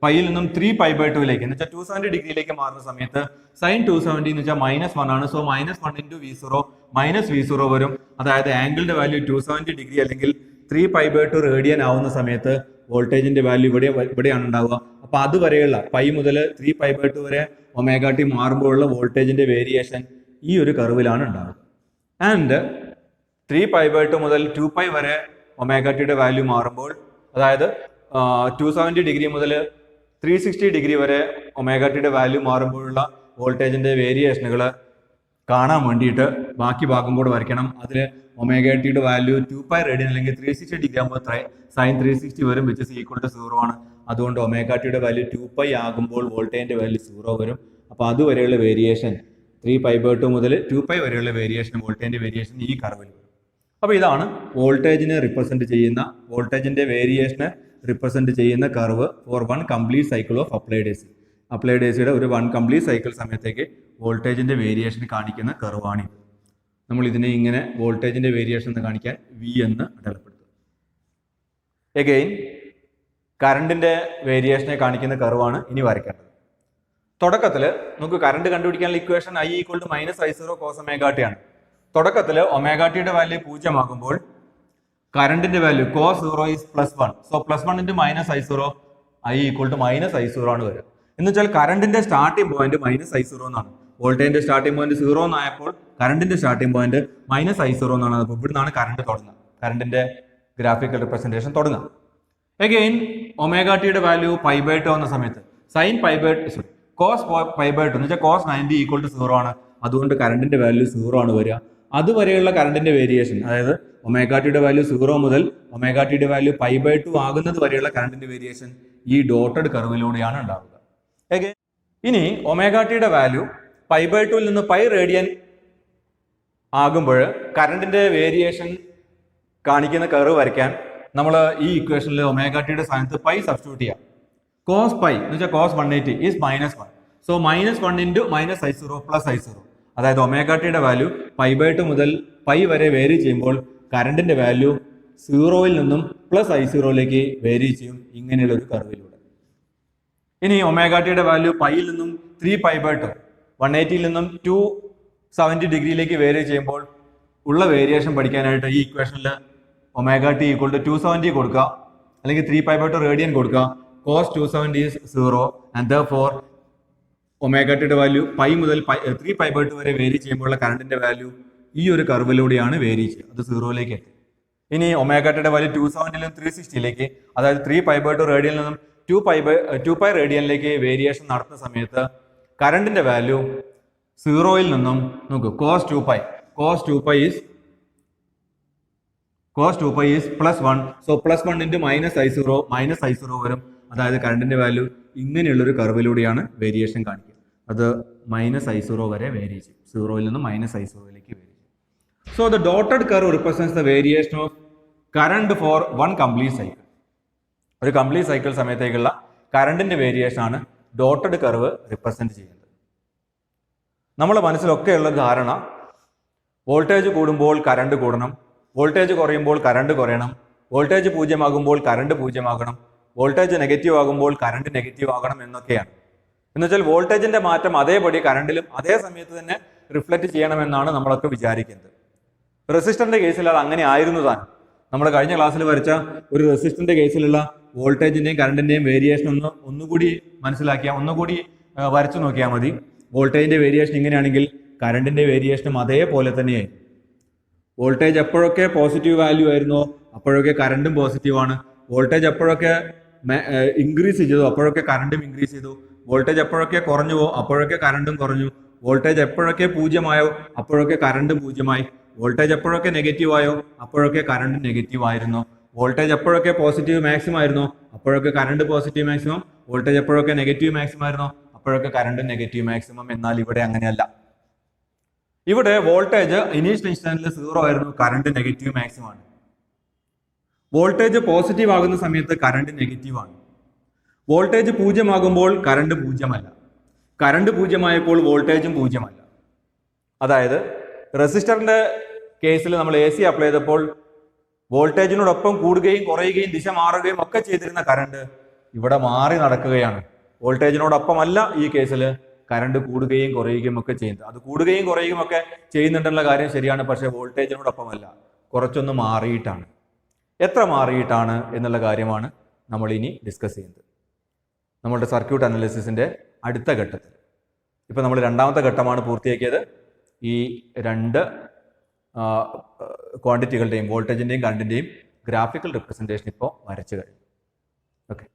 പൈയിൽ നിന്നും 3π/2 എന്ന് വെച്ചാൽ 270 ഡിഗ്രിയിലേക്ക് മാറുന്ന സമയത്ത് സൈൻ 270 എന്ന് വെച്ചാൽ -1 ആണ്. സോ -1 × V0 -V0 വരും. അതായത് ആംഗിളിന്റെ വാല്യൂ 270 ഡിഗ്രി അല്ലെങ്കിൽ 3π/2 റേഡിയൻ ആവുന്ന സമയത്ത് വോൾട്ടേജിന്റെ വാല്യൂ ഇവിടെയാണ് ഉണ്ടാവുക. അപ്പൊ അതുവരെയുള്ള പൈ മുതൽ 3π/2 വരെ ω t മാറുമ്പോഴുള്ള വോൾട്ടേജിന്റെ വേരിയേഷൻ ഈ ഒരു കർവിലാണ് ഉണ്ടാവുക. ആൻഡ് 3π/2 മുതൽ 2π വരെ ω tയുടെ വാല്യൂ മാറുമ്പോൾ, അതായത് 270 ഡിഗ്രി മുതൽ 360 ഡിഗ്രി വരെ ω tയുടെ വാല്യൂ മാറുമ്പോഴുള്ള വോൾട്ടേജിന്റെ വേരിയേഷനുകൾ കാണാൻ വേണ്ടിയിട്ട് ബാക്കി ഭാഗം കൂടെ വരയ്ക്കണം. അതിൽ ω tയുടെ വാല്യൂ 2π റേഡിയൻ അല്ലെങ്കിൽ 360 ഡിഗ്രി ആകുമ്പോൾ സൈൻ 360 വരും, വിച്ച് ഇസ് ഈക്വൽ ടു 0 ആണ്. അതുകൊണ്ട് ω tയുടെ വാല്യൂ 2π ആകുമ്പോൾ വോൾട്ടേജിന്റെ വാല്യൂ 0 വരും. അപ്പോൾ അതുവരെയുള്ള വേരിയേഷൻ 3π/2 മുതൽ 2π വരെയുള്ള വേരിയേഷൻ, വോൾട്ടേജിന്റെ വേരിയേഷൻ ഈ കർവിൽ വരും. അപ്പോൾ ഇതാണ് വോൾട്ടേജിനെ റിപ്രസെന്റ് ചെയ്യുന്ന, വോൾട്ടേജിന്റെ വേരിയേഷനെ റിപ്രസെന്റ് ചെയ്യുന്ന curve four 1 complete cycle of applied A C. Applied A സിയുടെ ഒരു 1 കംപ്ലീറ്റ് സൈക്കിൾ സമയത്തേക്ക് വോൾട്ടേജിന്റെ വേരിയേഷൻ കാണിക്കുന്ന കർവാണ് ഇത്. നമ്മൾ ഇതിനെ ഇങ്ങനെ വോൾട്ടേജിന്റെ വേരിയേഷൻ എന്ന് കാണിക്കാൻ വി എന്ന് അടയാളപ്പെടുത്തും. എഗെയിൻ കറണ്ടിന്റെ വേരിയേഷനെ കാണിക്കുന്ന കർവാണ് ഇനി വരയ്ക്കേണ്ടത്. തുടക്കത്തിൽ നമുക്ക് കറണ്ട് കണ്ടുപിടിക്കാനുള്ള equation I = -I0 cos ω t ആണ്. തുടക്കത്തിൽ ω tയുടെ വാല്യൂ 0 ആകുമ്പോൾ കറണ്ടിന്റെ value cos 0 is +1. So +1 × -I0, I = -I0 ആണ് വരിക. എന്ന് വെച്ചാൽ കറണ്ടിന്റെ സ്റ്റാർട്ടിംഗ് പോയിന്റ് -I0 എന്നാണ്. വോൾട്ടേജിന്റെ സ്റ്റാർട്ടിംഗ് പോയിന്റ് 0 എന്നായപ്പോൾ കറണ്ടിന്റെ സ്റ്റാർട്ടിംഗ് പോയിന്റ് -I0 എന്നാണ്. അപ്പോൾ ഇവിടെ നിന്നാണ് കറണ്ട് തുടങ്ങുക, കറണ്ടിന്റെ ഗ്രാഫിക്കൽ റിപ്രസെന്റേഷൻ തുടങ്ങുക. അഗെയിൻ ω tയുടെ വാല്യൂ π/2 എന്ന സമയത്ത് സൈൻ π/2 cos π/2 എന്ന് വെച്ചാൽ cos 90 = 0 ആണ്. അതുകൊണ്ട് കറണ്ടിന്റെ വാല്യൂ 0 ആണ് വരിക. അതുവരെയുള്ള കറണ്ടിന്റെ വേരിയേഷൻ, അതായത് ω tയുടെ വാല്യൂ 0 മുതൽ ω tയുടെ വാല്യൂ π/2 ആകുന്നത് വരെയുള്ള കറണ്ടിന്റെ വേരിയേഷൻ ഈ ഡോട്ടഡ് കർവിലൂടെയാണ് ഉണ്ടാവുക. ഇനി ω tയുടെ വാല്യൂ π/2 നിന്ന് π റേഡിയൻ ആകുമ്പോൾ കറണ്ടിന്റെ വേരിയേഷൻ കാണിക്കുന്ന കർവ് വരയ്ക്കാൻ നമ്മൾ ഈ ഇക്വേഷനിൽ ω tയുടെ സ്ഥാനത്ത് π സബ്സ്റ്റിറ്റ്യൂട്ട് ചെയ്യാം. cos π എന്ന് വെച്ചാൽ cos 180 is -1. So -1 × -I0 +I0. അതായത് ω tയുടെ വാല്യൂ π/2 മുതൽ π വരെ വേരി ചെയ്യുമ്പോൾ കറണ്ടിന്റെ വാല്യൂ 0 നിന്നും +I0 വേരി ചെയ്യും ഇങ്ങനെയുള്ള ഒരു കർവിലൂടെ. ഇനി ω tയുടെ വാല്യൂ പൈയിൽ നിന്നും 3π/2 180 നിന്നും 270 ഡിഗ്രിയിലേക്ക് വേരി ചെയ്യുമ്പോൾ ഉള്ള വേരിയേഷൻ പഠിക്കാനായിട്ട് ഈ ഇക്വേഷനിൽ ω t = 270 കൊടുക്കുക, അല്ലെങ്കിൽ 3π/2 റേഡിയൻ കൊടുക്കുക. cos 270 is 0 and therefore ω tയുടെ value pi മുതൽ 3π/2 വരെ വേരി ചെയ്യുമ്പോഴുള്ള കറണ്ടിന്റെ വാല്യൂ ഈ ഒരു കർവിലൂടെയാണ് വേരി ചെയ്യുക, അത് 0 എത്തി. ഇനി ω tയുടെ വാല്യൂ 270 നിന്നും 360 അതായത് 3π/2 റേഡിയനിൽ നിന്നും 2π റേഡിയനിലേക്ക് വേരിയേഷൻ നടത്തുന്ന സമയത്ത് കറണ്ടിന്റെ വാല്യൂ 0 നിന്നും നോക്കൂ cos 2π is +1. സോ +1 × -I0 വരും. അതായത് കറണ്ടിന്റെ വാല്യൂ ഇങ്ങനെയുള്ളൊരു കർവിലൂടെയാണ് വേരിയേഷൻ കാണിക്കുക. അത് -I0 വരെ വേരി ചെയ്യും, 0 നിന്നും -I0 വേരി ചെയ്യും. So the dotted curve represents the variation of current for 1 complete cycle. ഒരു കംപ്ലീറ്റ് സൈക്കിൾ സമയത്തേക്കുള്ള കറണ്ടിന്റെ വേരിയേഷൻ ആണ് ഡോട്ടഡ് കർവ് റിപ്രസെന്റ് ചെയ്യുന്നത്. നമ്മുടെ മനസ്സിലൊക്കെയുള്ള ധാരണ വോൾട്ടേജ് കൂടുമ്പോൾ കറണ്ട് കൂടണം, വോൾട്ടേജ് കുറയുമ്പോൾ കറണ്ട് കുറയണം, വോൾട്ടേജ് 0 ആകുമ്പോൾ കറണ്ട് 0 ആകണം, വോൾട്ടേജ് നെഗറ്റീവ് ആകുമ്പോൾ കറണ്ട് നെഗറ്റീവ് ആകണം എന്നൊക്കെയാണ്. എന്നുവെച്ചാൽ വോൾട്ടേജിന്റെ മാറ്റം അതേപടി കറണ്ടിലും അതേ സമയത്ത് തന്നെ റിഫ്ലക്ട് ചെയ്യണമെന്നാണ് നമ്മളൊക്കെ വിചാരിക്കുന്നത്. റെസിസ്റ്ററിന്റെ കേസിൽ അത് അങ്ങനെ ആയിരുന്നു താൻ. നമ്മൾ കഴിഞ്ഞ ക്ലാസ്സിൽ വരച്ച ഒരു റെസിസ്റ്ററിന്റെ കേസിലുള്ള വോൾട്ടേജിന്റെയും കറണ്ടിന്റെയും വേരിയേഷൻ ഒന്നുകൂടി മനസ്സിലാക്കിയാൽ, ഒന്നുകൂടി വരച്ചു നോക്കിയാൽ മതി. വോൾട്ടേജിന്റെ വേരിയേഷൻ ഇങ്ങനെയാണെങ്കിൽ കറണ്ടിന്റെ വേരിയേഷനും അതേപോലെ തന്നെയായിരുന്നു. വോൾട്ടേജ് എപ്പോഴൊക്കെ പോസിറ്റീവ് വാല്യൂ ആയിരുന്നോ അപ്പോഴൊക്കെ കറണ്ടും പോസിറ്റീവ് ആണ്. വോൾട്ടേജ് എപ്പോഴൊക്കെ ഇൻക്രീസ് ചെയ്തു അപ്പോഴൊക്കെ കറണ്ടും ഇൻക്രീസ് ചെയ്തു. വോൾട്ടേജ് എപ്പോഴൊക്കെ കുറഞ്ഞുവോ അപ്പോഴൊക്കെ കറണ്ടും കുറഞ്ഞു. വോൾട്ടേജ് എപ്പോഴൊക്കെ 0 ആയോ അപ്പോഴൊക്കെ കറണ്ടും 0 ആയി. വോൾട്ടേജ് എപ്പോഴൊക്കെ നെഗറ്റീവ് ആയോ അപ്പോഴൊക്കെ കറണ്ട് നെഗറ്റീവ് ആയിരുന്നു. വോൾട്ടേജ് എപ്പോഴൊക്കെ പോസിറ്റീവ് മാക്സിമം ആയിരുന്നോ അപ്പോഴൊക്കെ കറണ്ട് പോസിറ്റീവ് മാക്സിമം. വോൾട്ടേജ് എപ്പോഴൊക്കെ നെഗറ്റീവ് മാക്സിമം ആയിരുന്നോ അപ്പോഴൊക്കെ കറണ്ട് നെഗറ്റീവ് മാക്സിമം. എന്നാൽ ഇവിടെ അങ്ങനെയല്ല. ഇവിടെ വോൾട്ടേജ് ഇനീഷ്യൽ ഇൻസ്റ്റന്റിൽ 0 ആയിരുന്നു, കറണ്ട് നെഗറ്റീവ് മാക്സിമം ആണ്. വോൾട്ടേജ് പോസിറ്റീവ് ആകുന്ന സമയത്ത് കറണ്ട് നെഗറ്റീവ് ആണ്. വോൾട്ടേജ് 0 ആകുമ്പോൾ കറണ്ട് 0 അല്ല. കറണ്ട് 0 ആയപ്പോൾ വോൾട്ടേജും 0 അല്ല. അതായത് റെസിസ്റ്ററിന്റെ കേസിൽ നമ്മൾ AC അപ്ലൈ ചെയ്തപ്പോൾ വോൾട്ടേജിനോടൊപ്പം കൂടുകയും കുറയുകയും ദിശ മാറുകയും ഒക്കെ ചെയ്തിരുന്ന കറണ്ട് ഇവിടെ മാറി നടക്കുകയാണ്. വോൾട്ടേജിനോടൊപ്പമല്ല ഈ കേസിൽ കറണ്ട് കൂടുകയും കുറയുകയും ഒക്കെ ചെയ്യുന്നത്. അത് കൂടുകയും കുറയുകയും ഒക്കെ ചെയ്യുന്നുണ്ടെന്നുള്ള കാര്യം ശരിയാണ്, പക്ഷേ വോൾട്ടേജിനോടൊപ്പമല്ല, കുറച്ചൊന്ന് മാറിയിട്ടാണ്. എത്ര മാറിയിട്ടാണ് എന്നുള്ള കാര്യമാണ് നമ്മൾ ഇനി ഡിസ്കസ് ചെയ്യുന്നത് നമ്മളുടെ സർക്യൂട്ട് അനാലിസിസിൻ്റെ അടുത്ത ഘട്ടത്തിൽ. ഇപ്പം നമ്മൾ രണ്ടാമത്തെ ഘട്ടമാണ് പൂർത്തിയാക്കിയത്. ഈ രണ്ട് ക്വാണ്ടിറ്റികളുടെയും വോൾട്ടേജിൻ്റെയും കറണ്ടിൻ്റെയും ഗ്രാഫിക്കൽ റിപ്രസെൻറ്റേഷൻ ഇപ്പോൾ വരച്ചു കഴിഞ്ഞു. ഓക്കെ,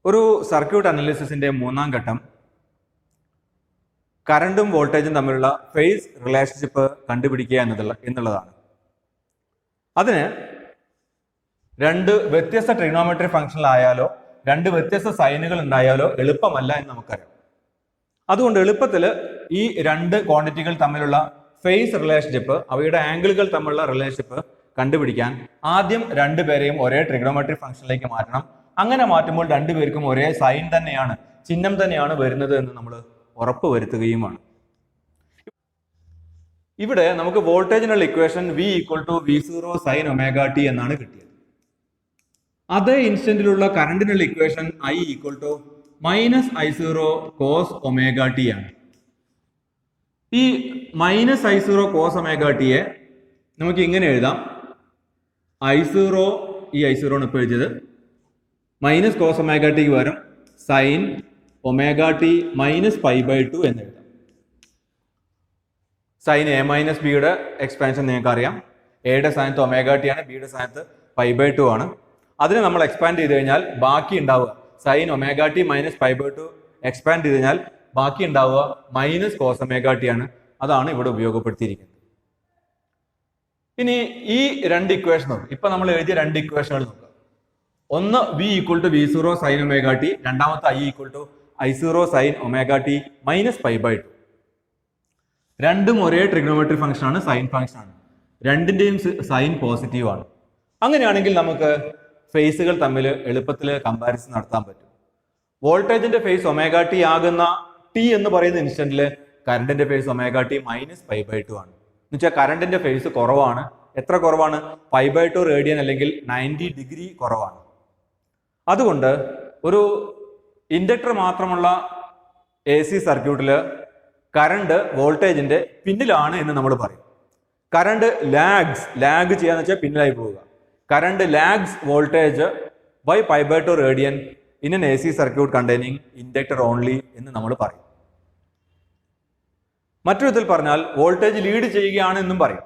ഒരു സർക്യൂട്ട് അനാലിസിസിൻ്റെ മൂന്നാം ഘട്ടം കറണ്ടും വോൾട്ടേജും തമ്മിലുള്ള ഫേസ് റിലേഷൻഷിപ്പ് കണ്ടുപിടിക്കുക എന്നുള്ളതാണ്. അതിന് രണ്ട് വ്യത്യസ്ത ട്രിഗണോമെട്രി ഫംഗ്ഷനിലായാലോ രണ്ട് വ്യത്യസ്ത സൈനുകൾ ഉണ്ടായാലോ എളുപ്പമല്ല എന്ന് നമുക്കറിയാം. അതുകൊണ്ട് എളുപ്പത്തിൽ ഈ രണ്ട് ക്വാണ്ടിറ്റികൾ തമ്മിലുള്ള ഫേസ് റിലേഷൻഷിപ്പ്, അവയുടെ ആംഗിളുകൾ തമ്മിലുള്ള റിലേഷൻഷിപ്പ് കണ്ടുപിടിക്കാൻ ആദ്യം രണ്ടുപേരെയും ഒരേ ട്രിഗണോമെട്രി ഫംഗ്ഷനിലേക്ക് മാറ്റണം. അങ്ങനെ മാറ്റുമ്പോൾ രണ്ടുപേർക്കും ഒരേ സൈൻ തന്നെയാണ്, ചിഹ്നം തന്നെയാണ് വരുന്നത് എന്ന് നമ്മൾ ഉറപ്പ് വരുത്തുകയുമാണ്. ഇവിടെ നമുക്ക് വോൾട്ടേജിനുള്ള equation V = V0 sin ωt എന്നാണ് കിട്ടിയത്. അതേ ഇൻസ്റ്റന്റിലുള്ള കറണ്ടിനുള്ള equation I = -I0 cos ωt ആണ്. ഈ -I0 cos ωt നമുക്ക് ഇങ്ങനെ എഴുതാം. I0, ഈ I0 ആണ് ഇപ്പോൾ എഴുതിയത്, മൈനസ് cos ωt പകരം sin ωt -π/2 എന്ന് എഴുതാം. സൈൻ A-Bയുടെ എക്സ്പാൻഷൻ നിങ്ങൾക്ക് അറിയാം. എയുടെ സ്ഥാനത്ത് ωt ആണ്, ബിയുടെ സ്ഥാനത്ത് π/2 ആണ്. അതിനെ നമ്മൾ എക്സ്പാൻഡ് ചെയ്ത് കഴിഞ്ഞാൽ ബാക്കി ഉണ്ടാവുക sin ωt -π/2 എക്സ്പാൻഡ് ചെയ്ത് കഴിഞ്ഞാൽ ബാക്കി ഉണ്ടാവുക -cos ωt ആണ്. അതാണ് ഇവിടെ ഉപയോഗപ്പെടുത്തിയിരിക്കുന്നത്. ഇനി ഈ രണ്ട് ഇക്വേഷനും ഇപ്പൊ നമ്മൾ എഴുതിയ രണ്ട് ഇക്വേഷനുകൾ നോക്കുക. ഒന്ന് V = V0 sin ωt, രണ്ടാമത്തെ I = I0 sin ωt -π/2. രണ്ടും ഒരേ ട്രിഗണോമെട്രി ഫംഗ്ഷൻ ആണ്, സൈൻ ഫംഗ്ഷൻ ആണ്. രണ്ടിന്റെയും സൈൻ പോസിറ്റീവ് ആണ്. അങ്ങനെയാണെങ്കിൽ നമുക്ക് ഫേസുകൾ തമ്മിൽ എളുപ്പത്തിൽ കമ്പാരിസൺ നടത്താൻ പറ്റും. വോൾട്ടേജിന്റെ ഫേസ് ωt ആകുന്ന T എന്ന് പറയുന്ന ഇൻസ്റ്റന്റിൽ കറണ്ടിന്റെ ഫേസ് ωt -π/2 ആണ്. എന്ന് വെച്ചാൽ കറണ്ടിന്റെ ഫേസ് കുറവാണ്. എത്ര കുറവാണ്? π/2 റേഡിയൻ അല്ലെങ്കിൽ 90 ഡിഗ്രി കുറവാണ്. അതുകൊണ്ട് ഒരു ഇൻഡക്ടർ മാത്രമുള്ള AC സർക്യൂട്ടിൽ കറണ്ട് വോൾട്ടേജിന്റെ പിന്നിലാണ് എന്ന് നമ്മൾ പറയും. കറണ്ട് ലാഗ് ചെയ്യാന്ന് വെച്ചാൽ പിന്നിലായി പോവുക. Current lags voltage by π/2 radian in an AC circuit containing inductor only എന്ന് നമ്മൾ പറയും. മറ്റൊരു വിധത്തിൽ പറഞ്ഞാൽ വോൾട്ടേജ് ലീഡ് ചെയ്യുകയാണ് എന്നും പറയും.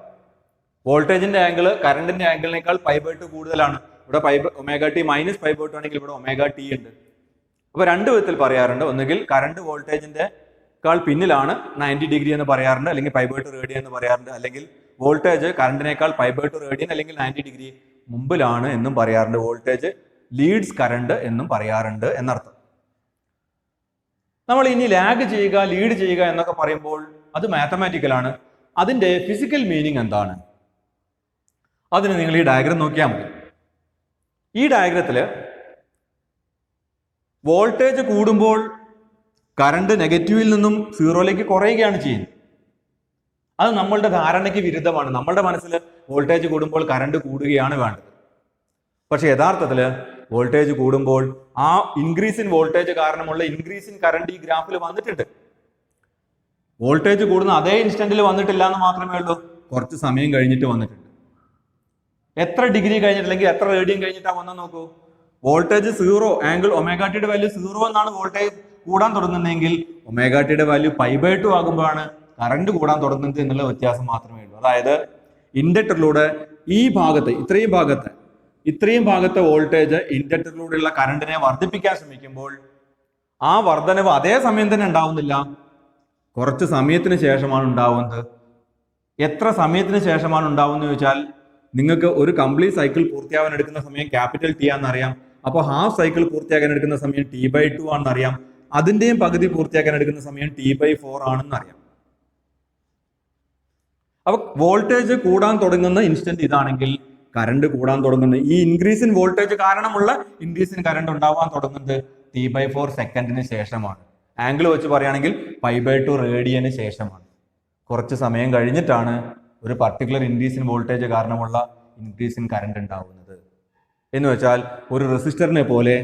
വോൾട്ടേജിന്റെ ആംഗിൾ കറണ്ടിന്റെ ആംഗിളിനേക്കാൾ π/2 കൂടുതലാണ്. ഇവിടെ ωt -π/2 ആണെങ്കിൽ ഇവിടെ ωt ഉണ്ട്. അപ്പൊ രണ്ട് വിധത്തിൽ പറയാറുണ്ട്. ഒന്നുകിൽ കറണ്ട് വോൾട്ടേജിന്റെ പിന്നിലാണ് 90 ഡിഗ്രി എന്ന് പറയാറുണ്ട്, അല്ലെങ്കിൽ π/2 റേഡിയൻ എന്ന് പറയാറുണ്ട്. അല്ലെങ്കിൽ വോൾട്ടേജ് കറണ്ടിനേക്കാൾ π/2 റേഡിയൻ അല്ലെങ്കിൽ 90 ഡിഗ്രി മുമ്പിലാണ് എന്നും പറയാറുണ്ട്. വോൾട്ടേജ് ലീഡ്സ് കറണ്ട് എന്നും പറയാറുണ്ട് എന്നർത്ഥം. നമ്മൾ ഇനി ലാഗ് ചെയ്യുക, ലീഡ് ചെയ്യുക എന്നൊക്കെ പറയുമ്പോൾ അത് മാത്തമാറ്റിക്കൽ ആണ്. അതിന്റെ ഫിസിക്കൽ മീനിങ് എന്താണ്? അതിന് നിങ്ങൾ ഈ ഡയഗ്രം നോക്കിയാൽ മതി. ഈ ഡയഗ്രത്തില് വോൾട്ടേജ് കൂടുമ്പോൾ കറണ്ട് നെഗറ്റീവിൽ നിന്നും സീറോയിലേക്ക് കുറയുകയാണ് ചെയ്യുന്നത്. അത് നമ്മളുടെ ധാരണയ്ക്ക് വിരുദ്ധമാണ്. നമ്മളുടെ മനസ്സിൽ വോൾട്ടേജ് കൂടുമ്പോൾ കറണ്ട് കൂടുകയാണ് വേണ്ടത്. പക്ഷെ യഥാർത്ഥത്തിൽ വോൾട്ടേജ് കൂടുമ്പോൾ ആ ഇൻക്രീസ് ഇൻ വോൾട്ടേജ് കാരണമുള്ള ഇൻക്രീസ് ഇൻ കറണ്ട് ഈ ഗ്രാഫിൽ വന്നിട്ടുണ്ട്. വോൾട്ടേജ് കൂടുന്ന അതേ ഇൻസ്റ്റന്റിൽ വന്നിട്ടില്ല എന്ന് മാത്രമേ ഉള്ളൂ, കുറച്ച് സമയം കഴിഞ്ഞിട്ട് വന്നിട്ടുണ്ട്. എത്ര ഡിഗ്രി കഴിഞ്ഞിട്ട് അല്ലെങ്കിൽ എത്ര റേഡിയൻ കഴിഞ്ഞിട്ടാ വന്നെന്ന് നോക്കൂ. വോൾട്ടേജ് 0, ആംഗിൾ ωtയുടെ വാല്യൂ 0 എന്നാണ് വോൾട്ടേജ് കൂടാൻ തുടങ്ങുന്നതെങ്കിൽ ωtയുടെ വാല്യൂ π/2 ആകുമ്പോഴാണ് കറണ്ട് കൂടാൻ തുടങ്ങുന്നത് എന്നുള്ള വ്യത്യാസം മാത്രമേ ഉള്ളൂ. അതായത് ഇൻഡക്ടറിലൂടെ ഈ ഭാഗത്ത് ഇത്രയും ഭാഗത്തെ വോൾട്ടേജ് ഇൻഡക്ടറിലൂടെയുള്ള കറണ്ടിനെ വർദ്ധിപ്പിക്കാൻ ശ്രമിക്കുമ്പോൾ ആ വർധനവ് അതേ സമയം തന്നെ ഉണ്ടാവുന്നില്ല, കുറച്ച് സമയത്തിന് ശേഷമാണ് ഉണ്ടാവുന്നത്. എത്ര സമയത്തിന് ശേഷമാണ് ഉണ്ടാവുന്നത് ചോദിച്ചാൽ നിങ്ങൾക്ക് ഒരു കംപ്ലീറ്റ് സൈക്കിൾ പൂർത്തിയാവാൻ എടുക്കുന്ന സമയം ക്യാപിറ്റൽ T ആണെന്നറിയാം. അപ്പോൾ ഹാഫ് സൈക്കിൾ പൂർത്തിയാക്കാൻ എടുക്കുന്ന സമയം T/2 ആണെന്നറിയാം. അതിന്റെയും പകുതി പൂർത്തിയാക്കാൻ എടുക്കുന്ന സമയം T/4 ആണെന്ന് അറിയാം. അപ്പൊ വോൾട്ടേജ് കൂടാൻ തുടങ്ങുന്ന ഇൻസ്റ്റന്റ് ഇതാണെങ്കിൽ കറണ്ട് കൂടാൻ തുടങ്ങുന്നത് ഈ ഇൻക്രീസ് ഇൻ വോൾട്ടേജ് കാരണമുള്ള ഇൻക്രീസ് ഇൻ കറണ്ട് ഉണ്ടാവാൻ തുടങ്ങുന്നത് T/4 സെക്കൻഡിന് ശേഷമാണ്. ആംഗിൾ വെച്ച് പറയുകയാണെങ്കിൽ π/2 റേഡിയന് ശേഷമാണ്. കുറച്ച് സമയം കഴിഞ്ഞിട്ടാണ് ഒരു പർട്ടിക്കുലർ ഇൻക്രീസ് ഇൻ വോൾട്ടേജ് കാരണമുള്ള ഇൻക്രീസ് ഇൻ കറണ്ട് ഉണ്ടാവുന്നത്. എന്ന് വെച്ചാൽ ഒരു റെസിസ്റ്ററിനെ പോലെ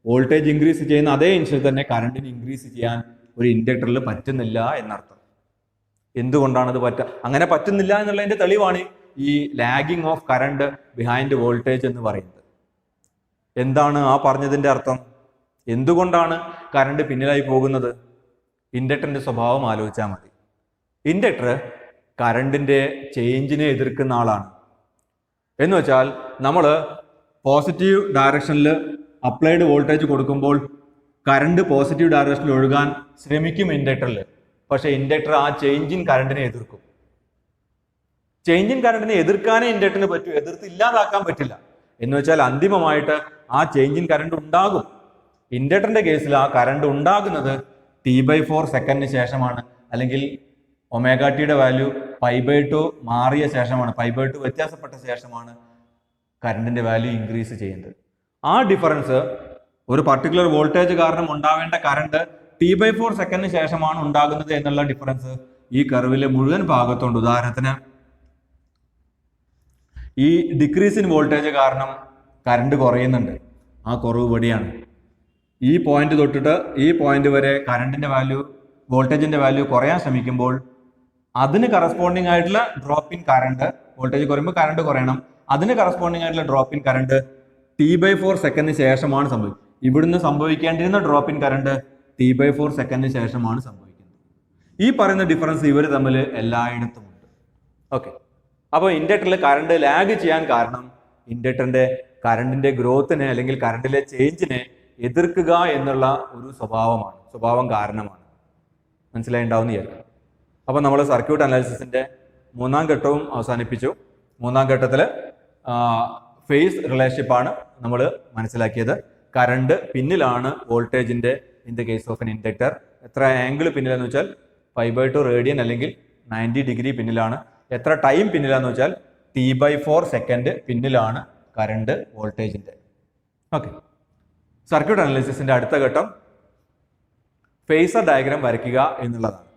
വോൾട്ടേജ് ഇൻക്രീസ് ചെയ്യുന്ന അതേ ഇൻസ്റ്റന്റ് തന്നെ കറണ്ടിന് ഇൻക്രീസ് ചെയ്യാൻ ഒരു ഇൻഡക്ടറിൽ പറ്റുന്നില്ല എന്നർത്ഥം. എന്തുകൊണ്ടാണ് അത് അങ്ങനെ പറ്റുന്നില്ല എന്നുള്ളതിന്റെ തെളിവാണ് ഈ lagging of current behind voltage എന്ന് പറയുന്നത്. എന്താണ് ആ പറഞ്ഞതിന്റെ അർത്ഥം? എന്തുകൊണ്ടാണ് കറണ്ട് പിന്നിലായി പോകുന്നത്? ഇൻഡക്ടറിന്റെ സ്വഭാവം ആലോചിച്ചാൽ മതി. ഇൻഡക്ടർ കറണ്ടിന്റെ ചേഞ്ചിനെ എതിർക്കുന്ന ആളാണ്. എന്ന് വെച്ചാൽ നമ്മൾ പോസിറ്റീവ് ഡയറക്ഷനിൽ അപ്ലൈഡ് വോൾട്ടേജ് കൊടുക്കുമ്പോൾ കറണ്ട് പോസിറ്റീവ് ഡയറക്ഷനിൽ ഒഴുകാൻ ശ്രമിക്കും ഇൻഡക്ടറിൽ. പക്ഷെ ഇൻഡക്ടർ ആ ചേഞ്ച് ഇൻ കറണ്ടിനെ എതിർക്കും. ചേഞ്ച് ഇൻ കറണ്ടിനെ എതിർക്കാനേ ഇൻഡക്ടറിന് പറ്റൂ, എതിർത്ത് ഇല്ലാതാക്കാൻ പറ്റില്ല. എന്ന് വെച്ചാൽ അന്തിമമായിട്ട് ആ ചേഞ്ച് ഇൻ കറണ്ട് ഉണ്ടാകും. ഇൻഡക്ടറിന്റെ കേസിൽ ആ കറണ്ട് ഉണ്ടാകുന്നത് T/4 സെക്കൻഡിന് ശേഷമാണ്, അല്ലെങ്കിൽ ഒമേഗ ടിയുടെ വാല്യൂ π/2 മാറിയ ശേഷമാണ്, π/2 വ്യത്യാസപ്പെട്ട ശേഷമാണ് കറണ്ടിന്റെ വാല്യൂ ഇൻക്രീസ് ചെയ്യുന്നത്. ആ ഡിഫറൻസ് ഒരു പർട്ടിക്കുലർ വോൾട്ടേജ് കാരണം ഉണ്ടാവേണ്ട കറണ്ട് T/4 സെക്കൻഡിന് ശേഷമാണ് ഉണ്ടാകുന്നത് എന്നുള്ള ഡിഫറൻസ് ഈ കർവിലെ മുഴുവൻ ഭാഗത്തുണ്ട്. ഉദാഹരണത്തിന് ഈ ഡിക്രീസ് ഇൻ വോൾട്ടേജ് കാരണം കറണ്ട് കുറയുന്നുണ്ട്, ആ കുറവ് ഇവിടെയാണ്. ഈ പോയിന്റ് തൊട്ടിട്ട് ഈ പോയിന്റ് വരെ കറണ്ടിന്റെ വാല്യൂ, വോൾട്ടേജിന്റെ വാല്യൂ കുറയാൻ ശ്രമിക്കുമ്പോൾ അതിന് കറസ്പോണ്ടിങ് ആയിട്ടുള്ള ഡ്രോപ്പ് ഇൻ കറണ്ട്, വോൾട്ടേജ് കുറയുമ്പോൾ കറണ്ട് കുറയണം, അതിന് കറസ്പോണ്ടിങ് ആയിട്ടുള്ള ഡ്രോപ്പ് ഇൻ കറണ്ട് T/4 സെക്കൻഡിന് ശേഷമാണ് സംഭവിക്കുന്നത്. ഇവിടുന്ന് സംഭവിക്കേണ്ടിരുന്ന ഡ്രോപ്പ് ഇൻ കറണ്ട് T/4 സെക്കൻഡിന് ശേഷമാണ് സംഭവിക്കുന്നത്. ഈ പറയുന്ന ഡിഫറൻസ് ഇവർ തമ്മിൽ എല്ലായിടത്തും ഉണ്ട്. ഓക്കെ, അപ്പോൾ ഇൻഡക്ടറിൽ കറണ്ട് ലാഗ് ചെയ്യാൻ കാരണം ഇൻഡക്ടറിന്റെ കറണ്ടിന്റെ ഗ്രോത്തിനെ അല്ലെങ്കിൽ കറണ്ടിലെ ചേഞ്ചിനെ എതിർക്കുക എന്നുള്ള ഒരു സ്വഭാവം കാരണമാണ്. മനസ്സിലായിണ്ടാവുന്ന വിചാരിക്കും. അപ്പോൾ നമ്മൾ സർക്യൂട്ട് അനാലിസിസിന്റെ 3ാം ഘട്ടവും അവസാനിപ്പിച്ചു. 3ാം ഘട്ടത്തിൽ ഫേസ് റിലേഷൻഷിപ്പാണ് നമ്മൾ മനസ്സിലാക്കിയത്. കറണ്ട് പിന്നിലാണ് വോൾട്ടേജിന്റെ in the case of N inductor. എത്ര ആംഗിൾ പിന്നിലെന്ന് വെച്ചാൽ π/2 റേഡിയൻ അല്ലെങ്കിൽ 90 ഡിഗ്രി പിന്നിലാണ്. എത്ര ടൈം പിന്നിലാന്ന് വെച്ചാൽ T/4 സെക്കൻഡ് പിന്നിലാണ് കറണ്ട് വോൾട്ടേജിന്റെ. ഓക്കെ, സർക്യൂട്ട് അനാലിസിസിന്റെ അടുത്ത ഘട്ടം ഫേസർ ഡയഗ്രാം വരയ്ക്കുക എന്നുള്ളതാണ്.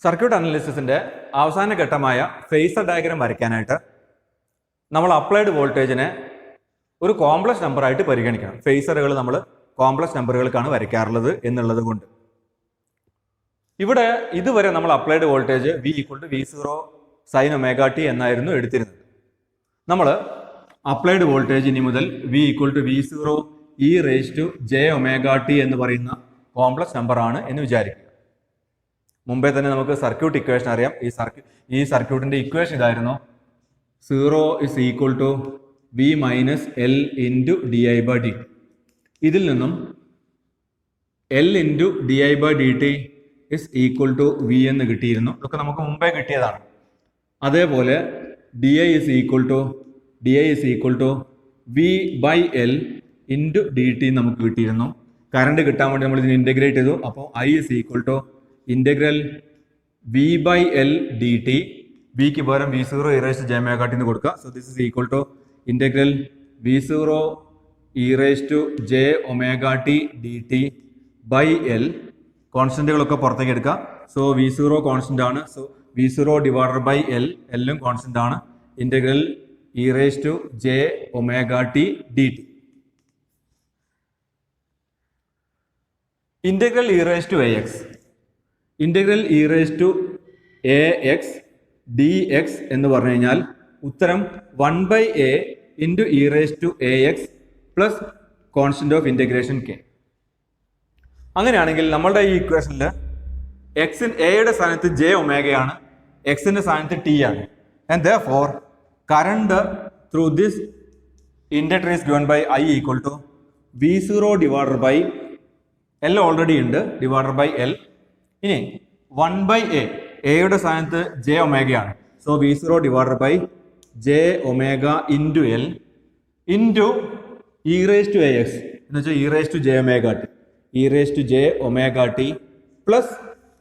സർക്യൂട്ട് അനാലിസിസിന്റെ അവസാന ഘട്ടമായ ഫേസർ ഡയഗ്രാം വരയ്ക്കാനായിട്ട് നമ്മൾ അപ്ലൈഡ് വോൾട്ടേജിനെ ഒരു കോംപ്ലക്സ് നമ്പറായിട്ട് പരിഗണിക്കണം. ഫേസറുകൾ നമ്മൾ കോംപ്ലക്സ് നമ്പറുകൾക്കാണ് വരയ്ക്കാറുള്ളത് എന്നുള്ളത് കൊണ്ട് ഇവിടെ ഇതുവരെ നമ്മൾ applied voltage V = V0 sin ωt എന്നായിരുന്നു എടുത്തിരുന്നത്. നമ്മൾ അപ്ലൈഡ് വോൾട്ടേജ് ഇനി മുതൽ V = V0 e⁻j⍵t എന്ന് പറയുന്ന കോംപ്ലക്സ് നമ്പർ ആണ് എന്ന് വിചാരിക്കുക. മുമ്പേ തന്നെ നമുക്ക് സർക്യൂട്ട് ഇക്വേഷൻ അറിയാം. ഈ സർക്യൂട്ടിന്റെ ഇക്വേഷൻ ഇതായിരുന്നു: 0 = V - L × di/dt. ഇതിൽ നിന്നും L × di/dt = V എന്ന് കിട്ടിയിരുന്നു. ഇതൊക്കെ നമുക്ക് മുമ്പേ കിട്ടിയതാണ്. അതേപോലെ di = V/L × dt നമുക്ക് കിട്ടിയിരുന്നു. കറണ്ട് കിട്ടാൻ വേണ്ടി നമ്മൾ ഇതിനെ ഇന്റഗ്രേറ്റ് ചെയ്തു. അപ്പോൾ I = ഇന്റഗ്രൽ V/L dt. വിക്ക് പകരം V0 e⁻j⍵t എന്ന് കൊടുക്കുക. So this is equal to integral V0 e⁻j⍵t dt by L. കോൺസ്റ്റന്റുകളൊക്കെ പുറത്തേക്ക് എടുക്കുക. സോ V0 കോൺസ്റ്റന്റ് ആണ്. So V0 divided by L, എല്ലും കോൺസ്റ്റന്റ് ആണ്. Integral e⁻j⍵t dt. Integral e⁻ax, integral e⁻ax dx എന്ന് പറഞ്ഞു കഴിഞ്ഞാൽ ഉത്തരം 1/a × e⁻ax plus constant of integration k. അങ്ങനെയാണെങ്കിൽ നമ്മളുടെ ഈ ഇക്വേഷനിൽ എയുടെ സ്ഥാനത്ത് j⍵ ആണ്, എക്സിന്റെ സ്ഥാനത്ത് t ആണ്. And therefore current through this inductor is given by I = V0 divided by L already ഉണ്ട്, ഡിവൈഡഡ് ബൈ L. ഇനി 1/a, എയുടെ സ്ഥാനത്ത് j⍵ ആണ്. So V0 divided by j⍵ into L into e⁻ax എന്ന് വെച്ചാൽ e⁻j⍵t plus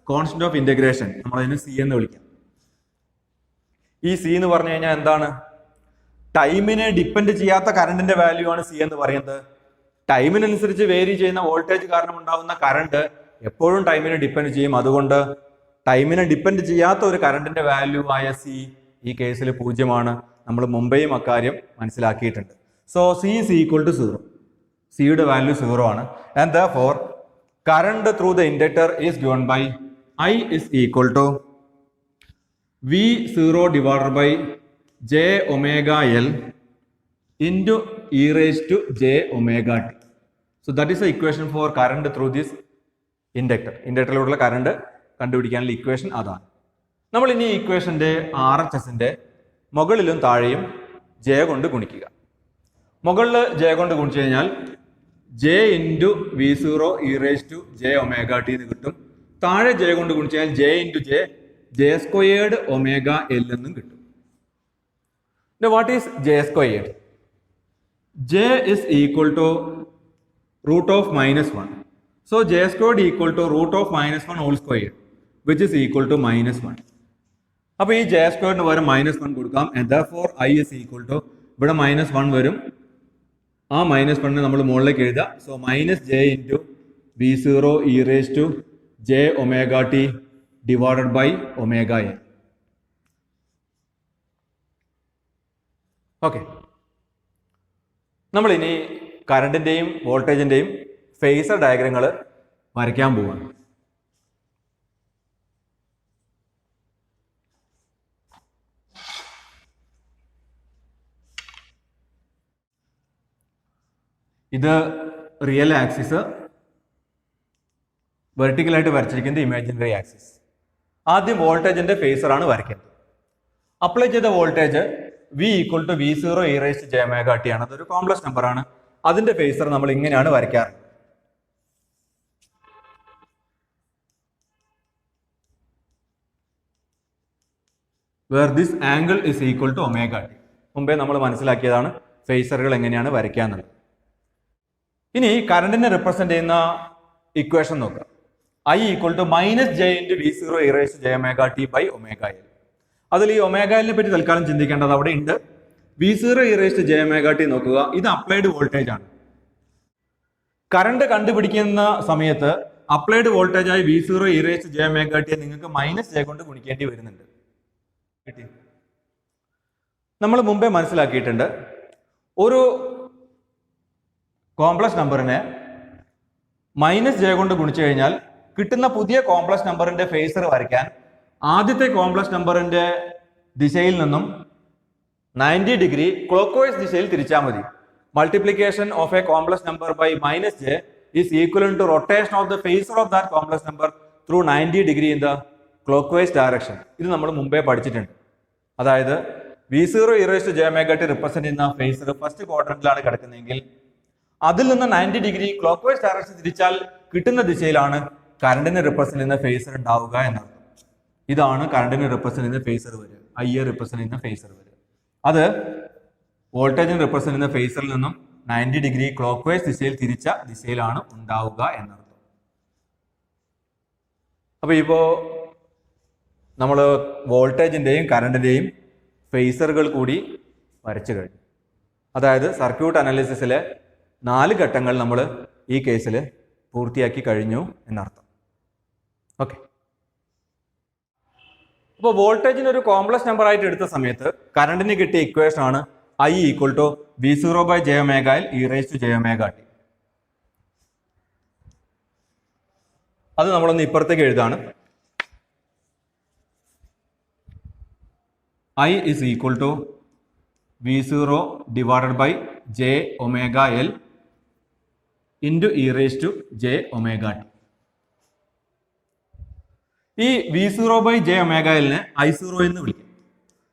constant of integration, നമ്മളതിന് C എന്ന് വിളിക്കാം. ഈ C എന്ന് പറഞ്ഞു കഴിഞ്ഞാൽ എന്താണ്? ടൈമിനെ ഡിപ്പെൻഡ് ചെയ്യാത്ത കറണ്ടിന്റെ വാല്യൂ ആണ് C എന്ന് പറയുന്നത്. ടൈമിനനുസരിച്ച് വേരി ചെയ്യുന്ന വോൾട്ടേജ് കാരണം ഉണ്ടാകുന്ന കറണ്ട് എപ്പോഴും ടൈമിനെ ഡിപ്പെൻഡ് ചെയ്യും. അതുകൊണ്ട് ടൈമിനെ ഡിപ്പെൻഡ് ചെയ്യാത്ത ഒരു കറണ്ടിന്റെ വാല്യൂ ആയ C ഈ കേസിൽ 0 ആണ്. നമ്മൾ മുമ്പേയും അക്കാര്യം മനസ്സിലാക്കിയിട്ടുണ്ട്. So C is equal to 0. സിയുടെ വാല്യൂ 0 ആണ്. And therefore current through the inductor is given by I is equal to V0 divided by j omega L into e raised to j omega t. So that is the equation for current through this inductor. ഇൻഡക്ടറിലൂടെയുള്ള current കണ്ടുപിടിക്കാനുള്ള equation അതാണ്. നമ്മൾ ഇനി ഈ ഇക്വേഷന്റെ RHSന്റെ മുകളിലും താഴെയും j കൊണ്ട് ഗുണിക്കുക. മുകളിൽ j കൊണ്ട് ഗുണിച്ചു കഴിഞ്ഞാൽ j into V0 e raised to j omega t എന്ന് കിട്ടും. താഴെ j കൊണ്ട് ഗുണിച്ചു കഴിഞ്ഞാൽ j into j squared omega L എന്നും കിട്ടും. What is j squared? j is equal to root of -1. So j squared equal to root of -1 whole squared which is equal to -1. അപ്പോൾ ഈ j സ്ക്വയേർഡിന് പകരം -1 കൊടുക്കാം. And therefore I is equal to ഇവിടെ -1 വരും. ആ -1 നമ്മൾ മുകളിലേക്ക് എഴുതുക. So -j into V0 e raised to j omega t divided by omega n. Okay, നമ്മൾ ഇനി കറണ്ടിന്റെയും വോൾട്ടേജിന്റെയും ഫേസർ ഡയഗ്രങ്ങൾ വരയ്ക്കാൻ പോവാണ്. ഇത് റിയൽ ആക്സിസ്, വെർട്ടിക്കലായിട്ട് വരച്ചിരിക്കുന്നത് ഇമാജിനറി ആക്സിസ്. ആദ്യം വോൾട്ടേജിന്റെ ഫേസറാണ് വരയ്ക്കുന്നത്. അപ്ലൈ ചെയ്ത voltage V equal to V0 e raised to j omega t ആണ്. അതൊരു കോംപ്ലക്സ് നമ്പർ ആണ്. അതിന്റെ ഫേസർ നമ്മൾ ഇങ്ങനെയാണ് വരയ്ക്കാറ്. Where this angle is equal to omega t. മുമ്പേ നമ്മൾ മനസ്സിലാക്കിയതാണ് ഫേസറുകൾ എങ്ങനെയാണ് വരയ്ക്കാന്നുള്ളത്. ഇനി കറണ്ടിനെ റിപ്രസെന്റ് ചെയ്യുന്ന ഇക്വേഷൻ നോക്കുക. I equal to -j into V0 e raised to j omega t by omega L. അതിൽ ഈ ഒമേഗ എല്ലിനെ പറ്റി തൽക്കാലം ചിന്തിക്കേണ്ടത് അവിടെ ഉണ്ട്. V0 e raised to j omega t നോക്കുക. ഇത് അപ്ലൈഡ് വോൾട്ടേജ് ആണ്. കറണ്ട് കണ്ടുപിടിക്കുന്ന സമയത്ത് അപ്ലൈഡ് വോൾട്ടേജ് ആയി V0 e raised to j omega t നിങ്ങൾക്ക് -j കൊണ്ട് ഗുണിക്കേണ്ടി വരുന്നുണ്ട്. നമ്മൾ മുമ്പേ മനസ്സിലാക്കിയിട്ടുണ്ട്, ഒരു കോംപ്ലക്സ് നമ്പറിനെ -j കൊണ്ട് ഗുണിച്ചു കഴിഞ്ഞാൽ കിട്ടുന്ന പുതിയ കോംപ്ലക്സ് നമ്പറിന്റെ ഫേസർ വരയ്ക്കാൻ ആദ്യത്തെ കോംപ്ലക്സ് നമ്പറിന്റെ ദിശയിൽ നിന്നും 90 ഡിഗ്രി ക്ലോക്ക് വൈസ് ദിശയിൽ തിരിച്ചാൽ മതി. Multiplication of a complex number by -j is equivalent to rotation of the phasor of that complex number through 90 degree in the clockwise direction. ഇത് നമ്മൾ മുമ്പേ പഠിച്ചിട്ടുണ്ട്. അതായത് V0 e raised to j omega t represent ചെയ്യുന്ന phasor first ക്വാഡ്രന്റിലാണ് കിടക്കുന്നതെങ്കിൽ അതിൽ നിന്ന് 90 degree clock vice direction തിരിച്ചാൽ കിട്ടുന്ന ദിശയിലാണ് കറണ്ടിനെ റിപ്രസെന്റ് ചെയ്യുന്ന ഫേസർ ഉണ്ടാവുക എന്നർത്ഥം. ഇതാണ് കറണ്ടിനെ റിപ്രസെന്റ് ചെയ്യുന്ന ഫേസർ വരിക, I റിപ്രസെന്റ് ചെയ്യുന്ന ഫേസർ വരിക. അത് വോൾട്ടേജിനെ റിപ്രസെന്റ് ചെയ്യുന്ന ഫേസറിൽ നിന്നും 90 ഡിഗ്രി ക്ലോക്ക് വൈസ് ദിശയിൽ തിരിച്ച ദിശയിലാണ് ഉണ്ടാവുക എന്നർത്ഥം. അപ്പൊ ഇപ്പോ നമ്മൾ വോൾട്ടേജിന്റെയും കറണ്ടിന്റെയും ഫേസറുകൾ കൂടി വരച്ചു കഴിഞ്ഞു. അതായത് സർക്യൂട്ട് അനാലിസിസിലെ 4 ഘട്ടങ്ങൾ നമ്മൾ ഈ കേസിൽ പൂർത്തിയാക്കി കഴിഞ്ഞു എന്നർത്ഥം. ഓക്കെ, അപ്പോൾ വോൾട്ടേജിന് ഒരു കോംപ്ലക്സ് നമ്പർ ആയിട്ട് എടുത്ത സമയത്ത് കറണ്ടിന് കിട്ടിയ ഇക്വേഷൻ ആണ് I equal to V0 by j omega L e raised to j omega t. അത് നമ്മളൊന്ന് ഇപ്പുറത്തേക്ക് എഴുതാണ്. I is equal to V0 divided by j omega L into e raised to j omega t. ഈ V0 by j omega L നെ I0 എന്ന് വിളിക്കും.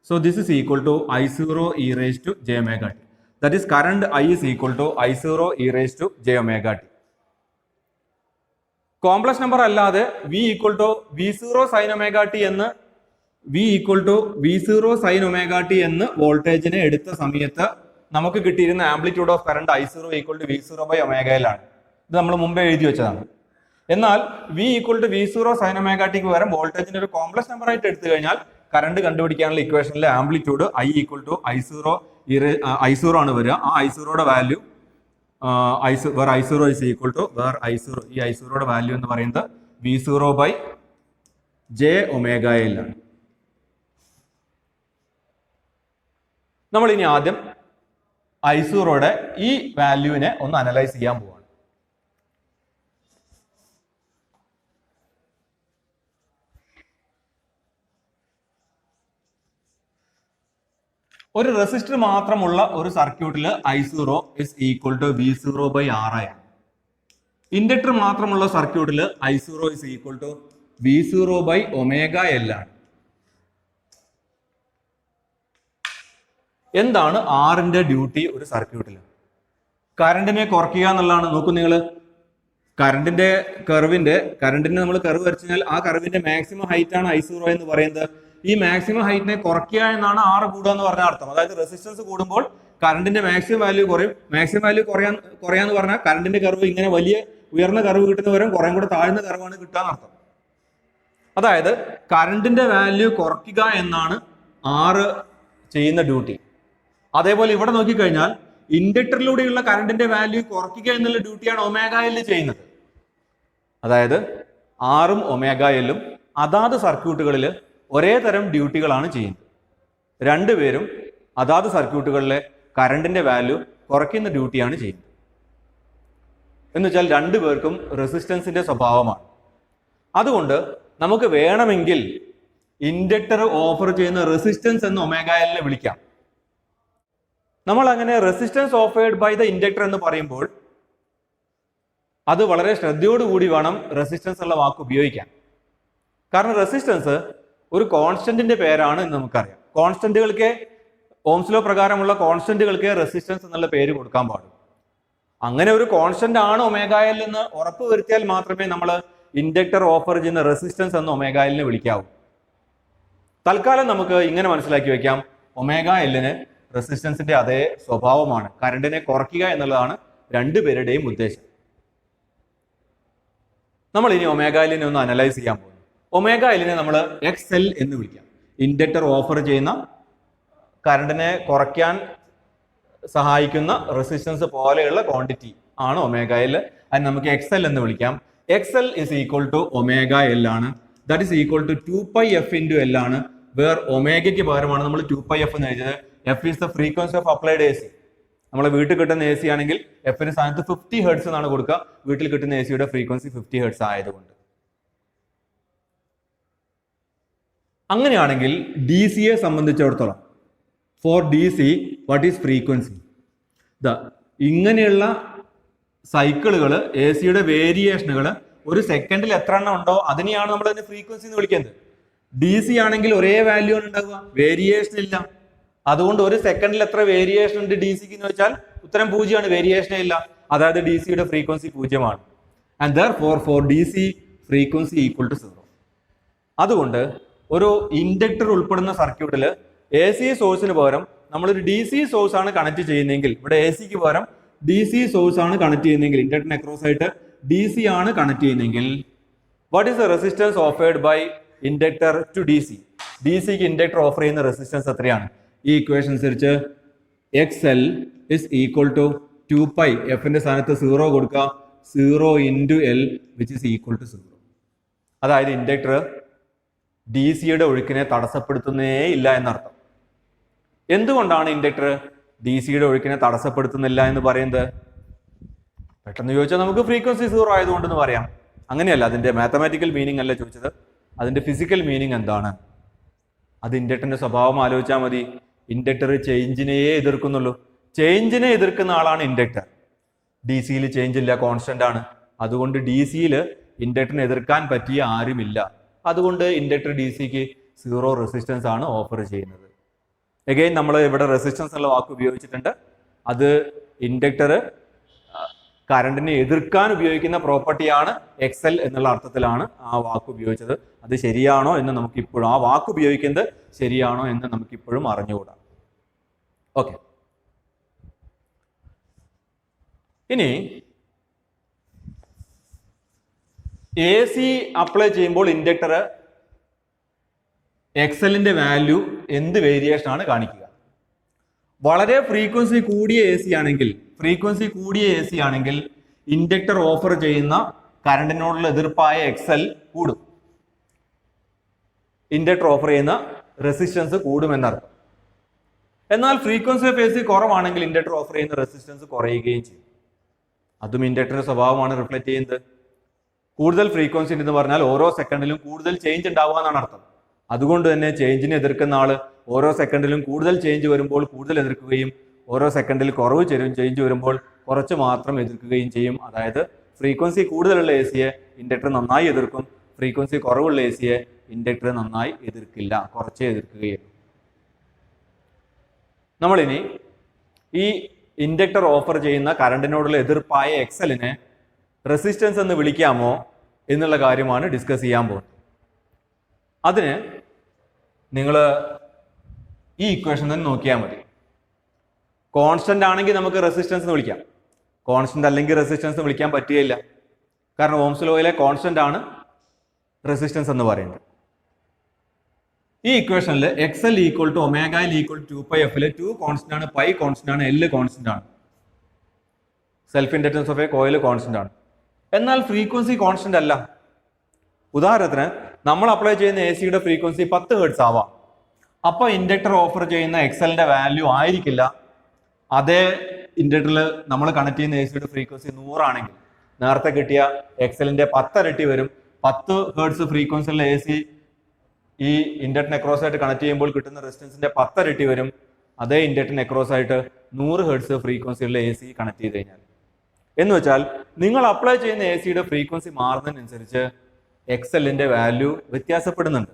So this is equal to I0 e raised to j omega t. That is current I is equal to I0 e raised to j omega t. Complex number അല്ലാതെ V equal to V0 sin omega t എന്ന് V equal to V0 sin omega t എന്ന് വോൾട്ടേജിനെ എടുത്ത സമയത്ത് നമുക്ക് കിട്ടിയിരുന്ന amplitude of current I0 equal to V0 by omega L ആണ്. ഇത് നമ്മൾ മുമ്പേ എഴുതി വെച്ചതാണ്. എന്നാൽ V equal to V0 sin omega t ക്ക് പകരം വോൾട്ടേജിന്റെ ഒരു കോംപ്ലക്സ് നമ്പർ ആയിട്ട് എടുത്തു കഴിഞ്ഞാൽ കറണ്ട് കണ്ടുപിടിക്കാനുള്ള ഇക്വേഷനിലെ amplitude I equal to I0 ആണ് വരിക. ആ I0യുടെ value I0 is equal to ഈ I0യുടെ വാല്യൂ എന്ന് പറയുന്നത് V0 by j omega L ആണ്. നമ്മൾ ഇനി ആദ്യം I0യുടെ ഈ വാല്യൂവിനെ ഒന്ന് അനലൈസ് ചെയ്യാൻ പോവാണ്. ഒരു റെസിസ്റ്റർ മാത്രമുള്ള ഒരു സർക്യൂട്ടിൽ I0 is equal to V0/R ആണ്. ഇൻഡക്ടർ മാത്രമുള്ള സർക്യൂട്ടിൽ I0 is equal to V0/ωL ആണ്. എന്താണ് ആറിന്റെ ഡ്യൂട്ടി ഒരു സർക്യൂട്ടിൽ? കറണ്ടിനെ കുറയ്ക്കുക എന്നുള്ളതാണ്. നോക്കൂ നിങ്ങൾ, കറണ്ടിനെ നമ്മൾ കർവ് വരച്ചു കഴിഞ്ഞാൽ ആ കർവിന്റെ മാക്സിമം ഹൈറ്റ് ആണ് I0 എന്ന് പറയുന്നത്. ഈ മാക്സിമം ഹൈറ്റിനെ കുറയ്ക്കുക എന്നാണ് R കൂടുക എന്ന് പറഞ്ഞ അർത്ഥം. അതായത് റെസിസ്റ്റൻസ് കൂടുമ്പോൾ കറണ്ടിന്റെ മാക്സിമം വാല്യൂ കുറയും. മാക്സിമം വാല്യൂ കുറയാന്ന് പറഞ്ഞാൽ കറണ്ടിന്റെ കർവ് ഇങ്ങനെ വലിയ ഉയർന്ന കർവ് കിട്ടുന്ന പകരം കുറേ കൂടെ താഴ്ന്ന കർവാണ് കിട്ടുക എന്നർത്ഥം. അതായത് കറണ്ടിന്റെ വാല്യൂ കുറയ്ക്കുക എന്നാണ് R ചെയ്യുന്ന ഡ്യൂട്ടി. അതേപോലെ ഇവിടെ നോക്കിക്കഴിഞ്ഞാൽ ഇൻഡക്ടറിലൂടെയുള്ള കറണ്ടിന്റെ വാല്യൂ കുറയ്ക്കുക എന്നുള്ള ഡ്യൂട്ടിയാണ് ωL ചെയ്യുന്നത്. അതായത് ആറും ωLഉം അതാത് സർക്യൂട്ടുകളിൽ ഒരേ തരം ഡ്യൂട്ടികളാണ് ചെയ്യുന്നത്. രണ്ടുപേരും അതാത് സർക്യൂട്ടുകളിലെ കറണ്ടിന്റെ വാല്യൂ കുറയ്ക്കുന്ന ഡ്യൂട്ടിയാണ് ചെയ്യുന്നത്. എന്ന് വെച്ചാൽ രണ്ടുപേർക്കും റെസിസ്റ്റൻസിന്റെ സ്വഭാവമാണ്. അതുകൊണ്ട് നമുക്ക് വേണമെങ്കിൽ ഇൻഡക്ടർ ഓഫർ ചെയ്യുന്ന റെസിസ്റ്റൻസ് എന്ന് ωLനെ വിളിക്കാം. നമ്മൾ അങ്ങനെ resistance offered by the inductor എന്ന് പറയുമ്പോൾ അത് വളരെ ശ്രദ്ധയോടുകൂടി വേണം റെസിസ്റ്റൻസ് ഉള്ള വാക്ക് ഉപയോഗിക്കാൻ. കാരണം റെസിസ്റ്റൻസ് ഒരു കോൺസ്റ്റന്റിന്റെ പേരാണ് എന്ന് നമുക്കറിയാം. കോൺസ്റ്റന്റുകൾക്ക് ഓംസ് ലോ പ്രകാരമുള്ള കോൺസ്റ്റന്റുകൾക്ക് റെസിസ്റ്റൻസ് എന്നുള്ള പേര് കൊടുക്കാൻ പാടും. അങ്ങനെ ഒരു കോൺസ്റ്റന്റ് ആണ് ωL എന്ന് ഉറപ്പ് വരുത്തിയാൽ മാത്രമേ നമ്മൾ ഇൻഡക്ടർ ഓഫർ ചെയ്യുന്ന റെസിസ്റ്റൻസ് എന്ന് ωLനെ വിളിക്കാവൂ. തൽക്കാലം നമുക്ക് ഇങ്ങനെ മനസ്സിലാക്കി വെക്കാം, ωLന് റെസിസ്റ്റൻസിന്റെ അതേ സ്വഭാവമാണ്. കറണ്ടിനെ കുറയ്ക്കുക എന്നുള്ളതാണ് രണ്ടുപേരുടെയും ഉദ്ദേശം. നമ്മൾ ഇനി ωLനെ ഒന്ന് അനലൈസ് ചെയ്യാൻ പോകുന്നു. ωLനെ നമ്മൾ XL എന്ന് വിളിക്കാം. ഇൻഡക്ടർ ഓഫർ ചെയ്യുന്ന കറണ്ടിനെ കുറയ്ക്കാൻ സഹായിക്കുന്ന റെസിസ്റ്റൻസ് പോലെയുള്ള ക്വാണ്ടിറ്റി ആണ് ωL. അതിന് നമുക്ക് XL എന്ന് വിളിക്കാം. XL is equal to ωL ആണ്. That is equal to 2πf into L ആണ്. വേർ ഒമേഗയ്ക്ക് പകരമാണ് നമ്മൾ 2πf എന്ന് എഴുതിയത്. F is the frequency of applied AC. നമ്മളെ വീട്ടിൽ കിട്ടുന്ന AC ആണെങ്കിൽ എഫിന് സ്ഥാനത്ത് 50 ഹെർട്സ് എന്നാണ് കൊടുക്കുക. വീട്ടിൽ കിട്ടുന്ന AC-യുടെ ഫ്രീക്വൻസി 50 ഹെർട്സ് ആയതുകൊണ്ട്. അങ്ങനെയാണെങ്കിൽ DC-യെ സംബന്ധിച്ചിടത്തോളം for DC what is frequency? ഇങ്ങനെയുള്ള സൈക്കിളുകൾ AC-യുടെ വേരിയേഷനുകൾ ഒരു സെക്കൻഡിൽ എത്ര എണ്ണം ഉണ്ടോ അതിനെയാണ് നമ്മൾ അതിന്റെ ഫ്രീക്വൻസി എന്ന് വിളിക്കുന്നത്. DC ആണെങ്കിൽ ഒരേ വാല്യൂ ആണ് ഉണ്ടാവുക, വേരിയേഷൻ ഇല്ല. അതുകൊണ്ട് ഒരു സെക്കൻഡിൽ എത്ര വേരിയേഷൻ ഉണ്ട് DC-ക്ക് എന്ന് വെച്ചാൽ ഉത്തരം 0 ആണ്, വേരിയേഷനേ ഇല്ല. അതായത് DC-യുടെ ഫ്രീക്വൻസി 0 ആണ്. And therefore for DC frequency equal to 0. അതുകൊണ്ട് ഒരു ഇൻഡക്ടർ ഉൾപ്പെടുന്ന സർക്യൂട്ടിൽ AC സോഴ്സിന് പകരം നമ്മളൊരു DC സോഴ്സ് ആണ് കണക്ട് ചെയ്യുന്നതെങ്കിൽ, ഇവിടെ AC-ക്ക് പകരം DC സോഴ്സ് ആണ് കണക്ട് ചെയ്യുന്നതെങ്കിൽ, ഇൻഡക്ടറിന് അക്രോസ് ആയിട്ട് DC ആണ് കണക്ട് ചെയ്യുന്നതെങ്കിൽ, what is the resistance offered by inductor to DC? DC-ക്ക് ഇൻഡക്ടർ ഓഫർ ചെയ്യുന്ന റെസിസ്റ്റൻസ് എത്രയാണ്? ഈ ഇക്വേഷൻ അനുസരിച്ച് XL ഇസ് ഈക്വൽ ടു 2π, എഫിന്റെ സ്ഥാനത്ത് 0 കൊടുക്കുക, 0 into L which is equal to 0. അതായത് ഇൻഡക്ടർ DC-യുടെ ഒഴുക്കിനെ തടസ്സപ്പെടുത്തുന്നേ ഇല്ല എന്നർത്ഥം. എന്തുകൊണ്ടാണ് ഇൻഡക്ടർ DC-യുടെ ഒഴുക്കിനെ തടസ്സപ്പെടുത്തുന്നില്ല എന്ന് പറയുന്നത്? പെട്ടെന്ന് ചോദിച്ചാൽ നമുക്ക് ഫ്രീക്വൻസി 0 ആയതുകൊണ്ടെന്ന് പറയാം. അങ്ങനെയല്ല, അതിന്റെ മാത്തമാറ്റിക്കൽ മീനിങ് അല്ല ചോദിച്ചത്, അതിന്റെ ഫിസിക്കൽ മീനിങ് എന്താണ്? അത് ഇൻഡക്ടറിന്റെ സ്വഭാവം ആലോചിച്ചാൽ മതി. ഇൻഡക്ടർ ചേഞ്ചിനെ എതിർക്കുന്നുള്ളൂ. ചേഞ്ചിനെ എതിർക്കുന്ന ആളാണ് ഇൻഡക്ടർ. DC-യിൽ ചേഞ്ച് ഇല്ല, കോൺസ്റ്റന്റ് ആണ്. അതുകൊണ്ട് DC-യിൽ ഇൻഡക്ടറിനെ എതിർക്കാൻ പറ്റിയ ആരുമില്ല. അതുകൊണ്ട് ഇൻഡക്ടർ DC-ക്ക് 0 റെസിസ്റ്റൻസ് ആണ് ഓഫർ ചെയ്യുന്നത്. എഗെയിൻ നമ്മൾ ഇവിടെ റെസിസ്റ്റൻസ് എന്നുള്ള വാക്ക് ഉപയോഗിച്ചിട്ടുണ്ട്. അത് ഇൻഡക്ടർ കറണ്ടിനെ എതിർക്കാൻ ഉപയോഗിക്കുന്ന പ്രോപ്പർട്ടിയാണ്. XL എന്നുള്ള അർത്ഥത്തിലാണ് ആ വാക്ക് ഉപയോഗിച്ചത്. അത് ശരിയാണോ എന്ന് നമുക്ക് ഇപ്പോഴും, ആ വാക്ക് ഉപയോഗിക്കുന്നത് ശരിയാണോ എന്ന് നമുക്ക് ഇപ്പോഴും അറിഞ്ഞുകൂടാ. ഓക്കെ, ഇനി AC അപ്ലൈ ചെയ്യുമ്പോൾ ഇൻഡക്ടർ XL-ന്റെ വാല്യൂ എന്ത് വേരിയേഷൻ ആണ് കാണിക്കുക? വളരെ ഫ്രീക്വൻസി കൂടിയ AC ആണെങ്കിൽ ഇൻഡക്ടർ ഓഫർ ചെയ്യുന്ന കറണ്ടിനോടുള്ള എതിർപ്പായ XL കൂടും. ഇൻഡക്ടർ ഓഫർ ചെയ്യുന്ന റെസിസ്റ്റൻസ് കൂടുമെന്നർത്ഥം. എന്നാൽ ഫ്രീക്വൻസി ഓഫ് എ സി കുറവാണെങ്കിൽ ഇൻഡക്ടർ ഓഫർ ചെയ്യുന്ന റെസിസ്റ്റൻസ് കുറയുകയും ചെയ്യും. അതും ഇൻഡക്ടറിന്റെ സ്വഭാവമാണ് റിഫ്ലക്ട് ചെയ്യുന്നത്. കൂടുതൽ ഫ്രീക്വൻസി എന്ന് പറഞ്ഞാൽ ഓരോ സെക്കൻഡിലും കൂടുതൽ ചേഞ്ച് ഉണ്ടാവുക എന്നാണ് അർത്ഥം. അതുകൊണ്ട് തന്നെ ചേഞ്ചിനെ എതിർക്കുന്ന ആള് ഓരോ സെക്കൻഡിലും കൂടുതൽ ചേഞ്ച് വരുമ്പോൾ കൂടുതൽ എതിർക്കുകയും ഓരോ സെക്കൻഡിൽ കുറവ് ചേഞ്ച് വരുമ്പോൾ കുറച്ച് മാത്രം എതിർക്കുകയും ചെയ്യും. അതായത് ഫ്രീക്വൻസി കൂടുതലുള്ള എ സിയെ ഇൻഡക്ടർ നന്നായി എതിർക്കും, ഫ്രീക്വൻസി കുറവുള്ള എ സിയെ ഇൻഡക്ടർ നന്നായി എതിർക്കില്ല, കുറച്ചേ എതിർക്കുകയുള്ളൂ. നമ്മളിനി ഈ ഇൻഡക്ടർ ഓഫർ ചെയ്യുന്ന കറണ്ടിനോടുള്ള എതിർപ്പായ എക്സലിനെ റെസിസ്റ്റൻസ് എന്ന് വിളിക്കാമോ എന്നുള്ള കാര്യമാണ് ഡിസ്കസ് ചെയ്യാൻ പോകുന്നത്. അതിന് നിങ്ങൾ ഈ ഇക്വേഷൻ തന്നെ നോക്കിയാൽ മതി. കോൺസ്റ്റന്റ് ആണെങ്കിൽ നമുക്ക് റെസിസ്റ്റൻസ് എന്ന് വിളിക്കാം, കോൺസ്റ്റന്റ് അല്ലെങ്കിൽ റെസിസ്റ്റൻസ് വിളിക്കാൻ പറ്റുകയില്ല. കാരണം ഓംസ് ലോയിലെ കോൺസ്റ്റന്റ് ആണ് റെസിസ്റ്റൻസ് എന്ന് പറയുന്നത്. ഈ ഇക്വേഷനിൽ X L equal to omega L equal to 2πf 2 constant ആണ്, പൈ കോൺസ്റ്റന്റ് ആണ്, എൽ കോൺസ്റ്റന്റ് ആണ്. Self inductance of a coil constant ആണ്. എന്നാൽ ഫ്രീക്വൻസി കോൺസ്റ്റന്റ് അല്ല. ഉദാഹരണത്തിന് നമ്മൾ അപ്ലൈ ചെയ്യുന്ന എ സിയുടെ ഫ്രീക്വൻസി 10 ഹെർട്സ് ആവാം. അപ്പൊ ഇൻഡക്ടർ ഓഫർ ചെയ്യുന്ന എക്സലിന്റെ വാല്യൂ ആയിരിക്കില്ല. അതേ ഇൻഡക്ടറിൽ നമ്മൾ കണക്ട് ചെയ്യുന്ന എ സിയുടെ ഫ്രീക്വൻസി 100 ആണെങ്കിൽ നേരത്തെ കിട്ടിയ എക്സലിന്റെ 10 ഇരട്ടി വരും. 10 ഹെർട്സ് ഫ്രീക്വൻസിയുള്ള എ സി ഈ ഇൻഡക്ടറിന് അക്രോസ് ആയിട്ട് കണക്ട് ചെയ്യുമ്പോൾ കിട്ടുന്ന റെസിസ്റ്റൻസിന്റെ 10 ഇരട്ടി വരും. അതേ ഇൻഡക്ടറിന് അക്രോസ് ആയിട്ട് 100 ഹെർട്സ് ഫ്രീക്വൻസിയുള്ള എ സി കണക്ട് ചെയ്ത് കഴിഞ്ഞാൽ. എന്ന് വെച്ചാൽ നിങ്ങൾ അപ്ലൈ ചെയ്യുന്ന എ സിയുടെ ഫ്രീക്വൻസി മാറുന്നതിനനുസരിച്ച് എക്സലിന്റെ വാല്യൂ വ്യത്യാസപ്പെടുന്നുണ്ട്.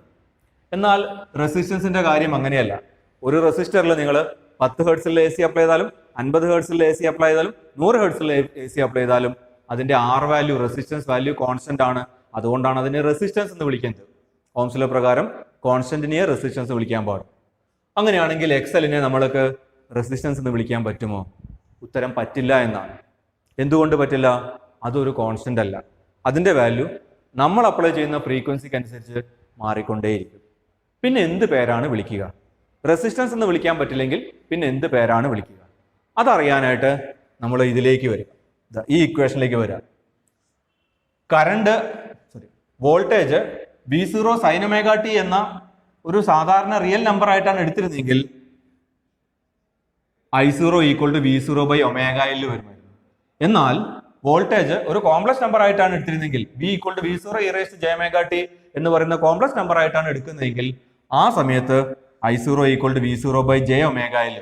എന്നാൽ റെസിസ്റ്റൻസിന്റെ കാര്യം അങ്ങനെയല്ല. ഒരു റെസിസ്റ്ററിൽ നിങ്ങൾ 10 ഹെർട്സിലുള്ള എ സി അപ്ലൈ ചെയ്താലും 50 ഹെർട്സിലുള്ള എ സി അപ്ലൈ ചെയ്താലും 100 ഹെർട്സിലുള്ള എ സി അപ്ലൈ ചെയ്താലും അതിന്റെ R value, resistance value constant ആണ്. അതുകൊണ്ടാണ് അതിനെ റെസിസ്റ്റൻസ് എന്ന് വിളിക്കുന്നത്. ഓംസ് ലോ പ്രകാരം കോൺസ്റ്റന്റിനെ റെസിസ്റ്റൻസ് വിളിക്കാൻ പാടും. അങ്ങനെയാണെങ്കിൽ എക്സലിനെ നമ്മൾക്ക് റെസിസ്റ്റൻസ് എന്ന് വിളിക്കാൻ പറ്റുമോ? ഉത്തരം പറ്റില്ല എന്നാണ്. എന്തുകൊണ്ട് പറ്റില്ല? അതൊരു കോൺസ്റ്റന്റ് അല്ല. അതിന്റെ വാല്യൂ നമ്മൾ അപ്ലൈ ചെയ്യുന്ന ഫ്രീക്വൻസിക്ക് അനുസരിച്ച് മാറിക്കൊണ്ടേയിരിക്കും. പിന്നെ എന്ത് പേരാണ് വിളിക്കുക? റെസിസ്റ്റൻസ് എന്ന് വിളിക്കാൻ പറ്റില്ലെങ്കിൽ പിന്നെ എന്ത് പേരാണ് വിളിക്കുക? അതറിയാനായിട്ട് നമ്മൾ ഇതിലേക്ക് വരിക, ഈ ഇക്വേഷനിലേക്ക് വരിക. Voltage V0 sin omega T എന്ന ഒരു സാധാരണ റിയൽ നമ്പർ ആയിട്ടാണ് എടുത്തിരുന്നെങ്കിൽ I0 equal to V0 by omega L വരുമായിരുന്നു. എന്നാൽ വോൾട്ടേജ് ഒരു കോംപ്ലക്സ് നമ്പർ ആയിട്ടാണ് എടുത്തിരുന്നെങ്കിൽ, V equal to V0 e raised to j omega t എന്ന് പറയുന്ന കോംപ്ലക്സ് നമ്പർ ആയിട്ടാണ് എടുക്കുന്നതെങ്കിൽ ആ സമയത്ത് I0 equal to V0 by j omega L.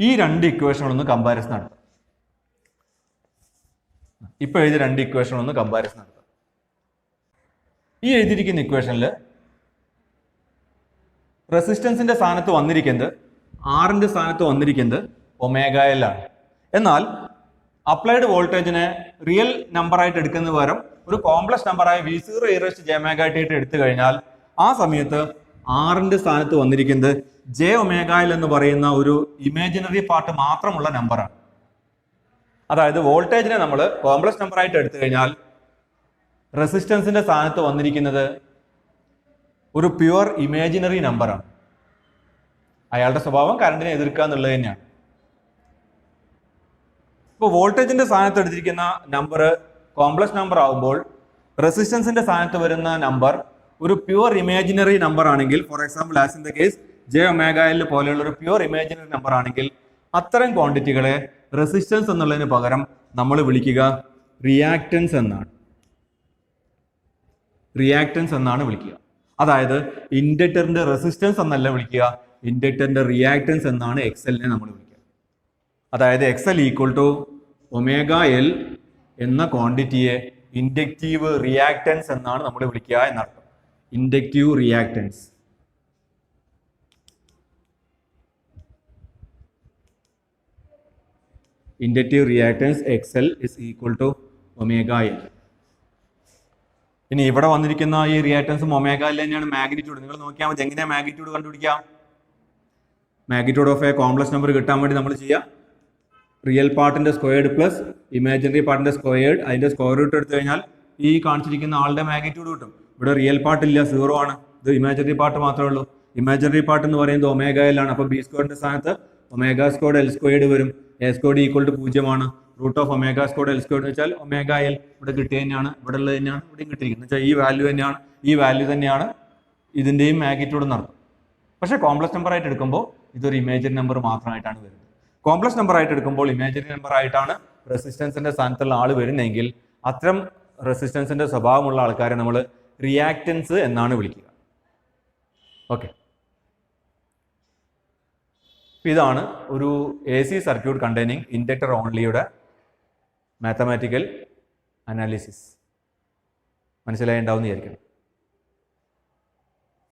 ഈ രണ്ട് ഇക്വേഷനുകളൊന്ന് കമ്പാരിസൺ നടത്താം. ഇപ്പൊ എഴുതിയ രണ്ട് ഇക്വേഷനുകളൊന്ന് കമ്പാരിസൺ നടത്താം. ഈ എഴുതിയിരിക്കുന്ന ഇക്വേഷനിൽ റെസിസ്റ്റൻസിന്റെ സ്ഥാനത്ത് വന്നിരിക്കുന്നത് ആറിന്റെ സ്ഥാനത്ത് വന്നിരിക്കുന്നത് ഒമേഗ എൽ ആണ്. എന്നാൽ അപ്ലൈഡ് വോൾട്ടേജിനെ റിയൽ നമ്പർ ആയിട്ട് എടുക്കുന്ന പകരം ഒരു കോംപ്ലക്സ് നമ്പറായ V0 e raised to j omega t ആയിട്ട് എടുത്തു കഴിഞ്ഞാൽ ആ സമയത്ത് ആറിന്റെ സ്ഥാനത്ത് വന്നിരിക്കുന്നത് j omega l എന്ന് പറയുന്ന ഒരു ഇമാജിനറി പാർട്ട് മാത്രമുള്ള നമ്പറാണ്. അതായത് വോൾട്ടേജിനെ നമ്മൾ കോംപ്ലക്സ് നമ്പർ ആയിട്ട് എടുത്തു കഴിഞ്ഞാൽ റെസിസ്റ്റൻസിന്റെ സ്ഥാനത്ത് വന്നിരിക്കുന്നത് ഒരു പ്യുവർ ഇമാജിനറി നമ്പറാണ്. അയാളുടെ സ്വഭാവം കറണ്ടിനെ എതിർക്കുക എന്നുള്ളത് തന്നെയാണ്. ഇപ്പോൾ വോൾട്ടേജിന്റെ സ്ഥാനത്ത് എടുത്തിരിക്കുന്ന നമ്പർ കോംപ്ലക്സ് നമ്പർ ആകുമ്പോൾ റെസിസ്റ്റൻസിന്റെ സ്ഥാനത്ത് വരുന്ന നമ്പർ ഒരു പ്യുവർ ഇമാജിനറി നമ്പർ ആണെങ്കിൽ, for example as in the case j omega l പോലെയുള്ള ഒരു പ്യുവർ ഇമാജിനറി നമ്പർ ആണെങ്കിൽ അത്തരം ക്വാണ്ടിറ്റികളെ റെസിസ്റ്റൻസ് എന്നുള്ളതിന് പകരം നമ്മൾ വിളിക്കുക റിയാക്റ്റൻസ് എന്നാണ്. റിയാക്റ്റൻസ് എന്നാണ് വിളിക്കുക. അതായത് ഇൻഡക്ടറിന്റെ റെസിസ്റ്റൻസ് എന്നല്ല വിളിക്കുക, ഇൻഡക്ടറിന്റെ റിയാക്റ്റൻസ് എന്നാണ് എക്സലിനെ നമ്മൾ വിളിക്കുക. അതായത് X L equal to omega L എന്ന ക്വാണ്ടിറ്റിയെ ഇൻഡക്റ്റീവ് റിയാക്റ്റൻസ് എന്നാണ് നമ്മൾ വിളിക്കുക എന്നർത്ഥം. Inductive reactance. Inductive reactance X L is equal to omega L. ഇനി ഇവിടെ വന്നിരിക്കുന്ന ഈ റിയാക്റ്റൻസും ഒമേഗ എൽ തന്നെയാണ് മാഗ്നിറ്റ്യൂഡ്. നിങ്ങൾ നോക്കിയാൽ മതി എങ്ങനെയാ മാഗ്നിറ്റ്യൂഡ് കണ്ടുപിടിക്കാം. Magnitude of a complex number കിട്ടാൻ വേണ്ടി നമ്മൾ ചെയ്യാം റിയൽ പാർട്ടിന്റെ സ്ക്വയർഡ് പ്ലസ് ഇമാജിനറി പാർട്ടിന്റെ സ്ക്വയർഡ്, അതിന്റെ സ്ക്വയർ റൂട്ട് എടുത്തു കഴിഞ്ഞാൽ ഈ കാണിച്ചിരിക്കുന്ന ആളുടെ മാഗ്നിറ്റ്യൂഡ് കിട്ടും. ഇവിടെ റിയൽ പാർട്ട് ഇല്ല, 0 ആണ്. ഇത് ഇമാജിനറി പാർട്ട് മാത്രമേ ഉള്ളൂ. ഇമാജിനറി പാർട്ട് എന്ന് പറയുന്നത് ഒമേഗ എൽ ആണ്. അപ്പോൾ ബി സ്ക്വയറിന്റെ സ്ഥാനത്ത് ഒമേഗ സ്ക്വയർഡ് എൽ സ്ക്വയർഡ് വരും. എ സ്ക്വയർഡ് ഈക്വൽ ടു 0 ആണ്. Root of omega squared L squared എന്ന് വെച്ചാൽ ഒമേഗ എൽ ഇവിടെ കിട്ടിയ തന്നെയാണ്, ഇവിടെ ഉള്ളത് തന്നെയാണ് ഇവിടെയും കിട്ടിയിരിക്കുന്നത്. വെച്ചാൽ ഈ വാല്യൂ തന്നെയാണ് ഇതിന്റെയും മാഗ്നിറ്റ്യൂഡ് എന്നർത്ഥം. പക്ഷേ കോംപ്ലക്സ് നമ്പർ ആയിട്ട് എടുക്കുമ്പോൾ ഇതൊരു ഇമേജിനറി നമ്പർ മാത്രമായിട്ടാണ് വരുന്നത്. കോംപ്ലക്സ് നമ്പർ ആയിട്ട് എടുക്കുമ്പോൾ ഇമേജിനറി നമ്പർ ആയിട്ടാണ് റെസിസ്റ്റൻസിന്റെ സ്ഥാനത്തുള്ള ആൾ വരുന്നെങ്കിൽ അത്തരം റെസിസ്റ്റൻസിന്റെ സ്വഭാവമുള്ള ആൾക്കാരെ നമ്മൾ റിയാക്റ്റൻസ് എന്നാണ് വിളിക്കുക. ഓക്കെ, ഇതാണ് ഒരു A C circuit containing inductor ഓൺലിയുടെ മാത്തമാറ്റിക്കൽ അനാലിസിസ്. മനസ്സിലായി ഉണ്ടാവും എന്ന് വിചാരിക്കണം.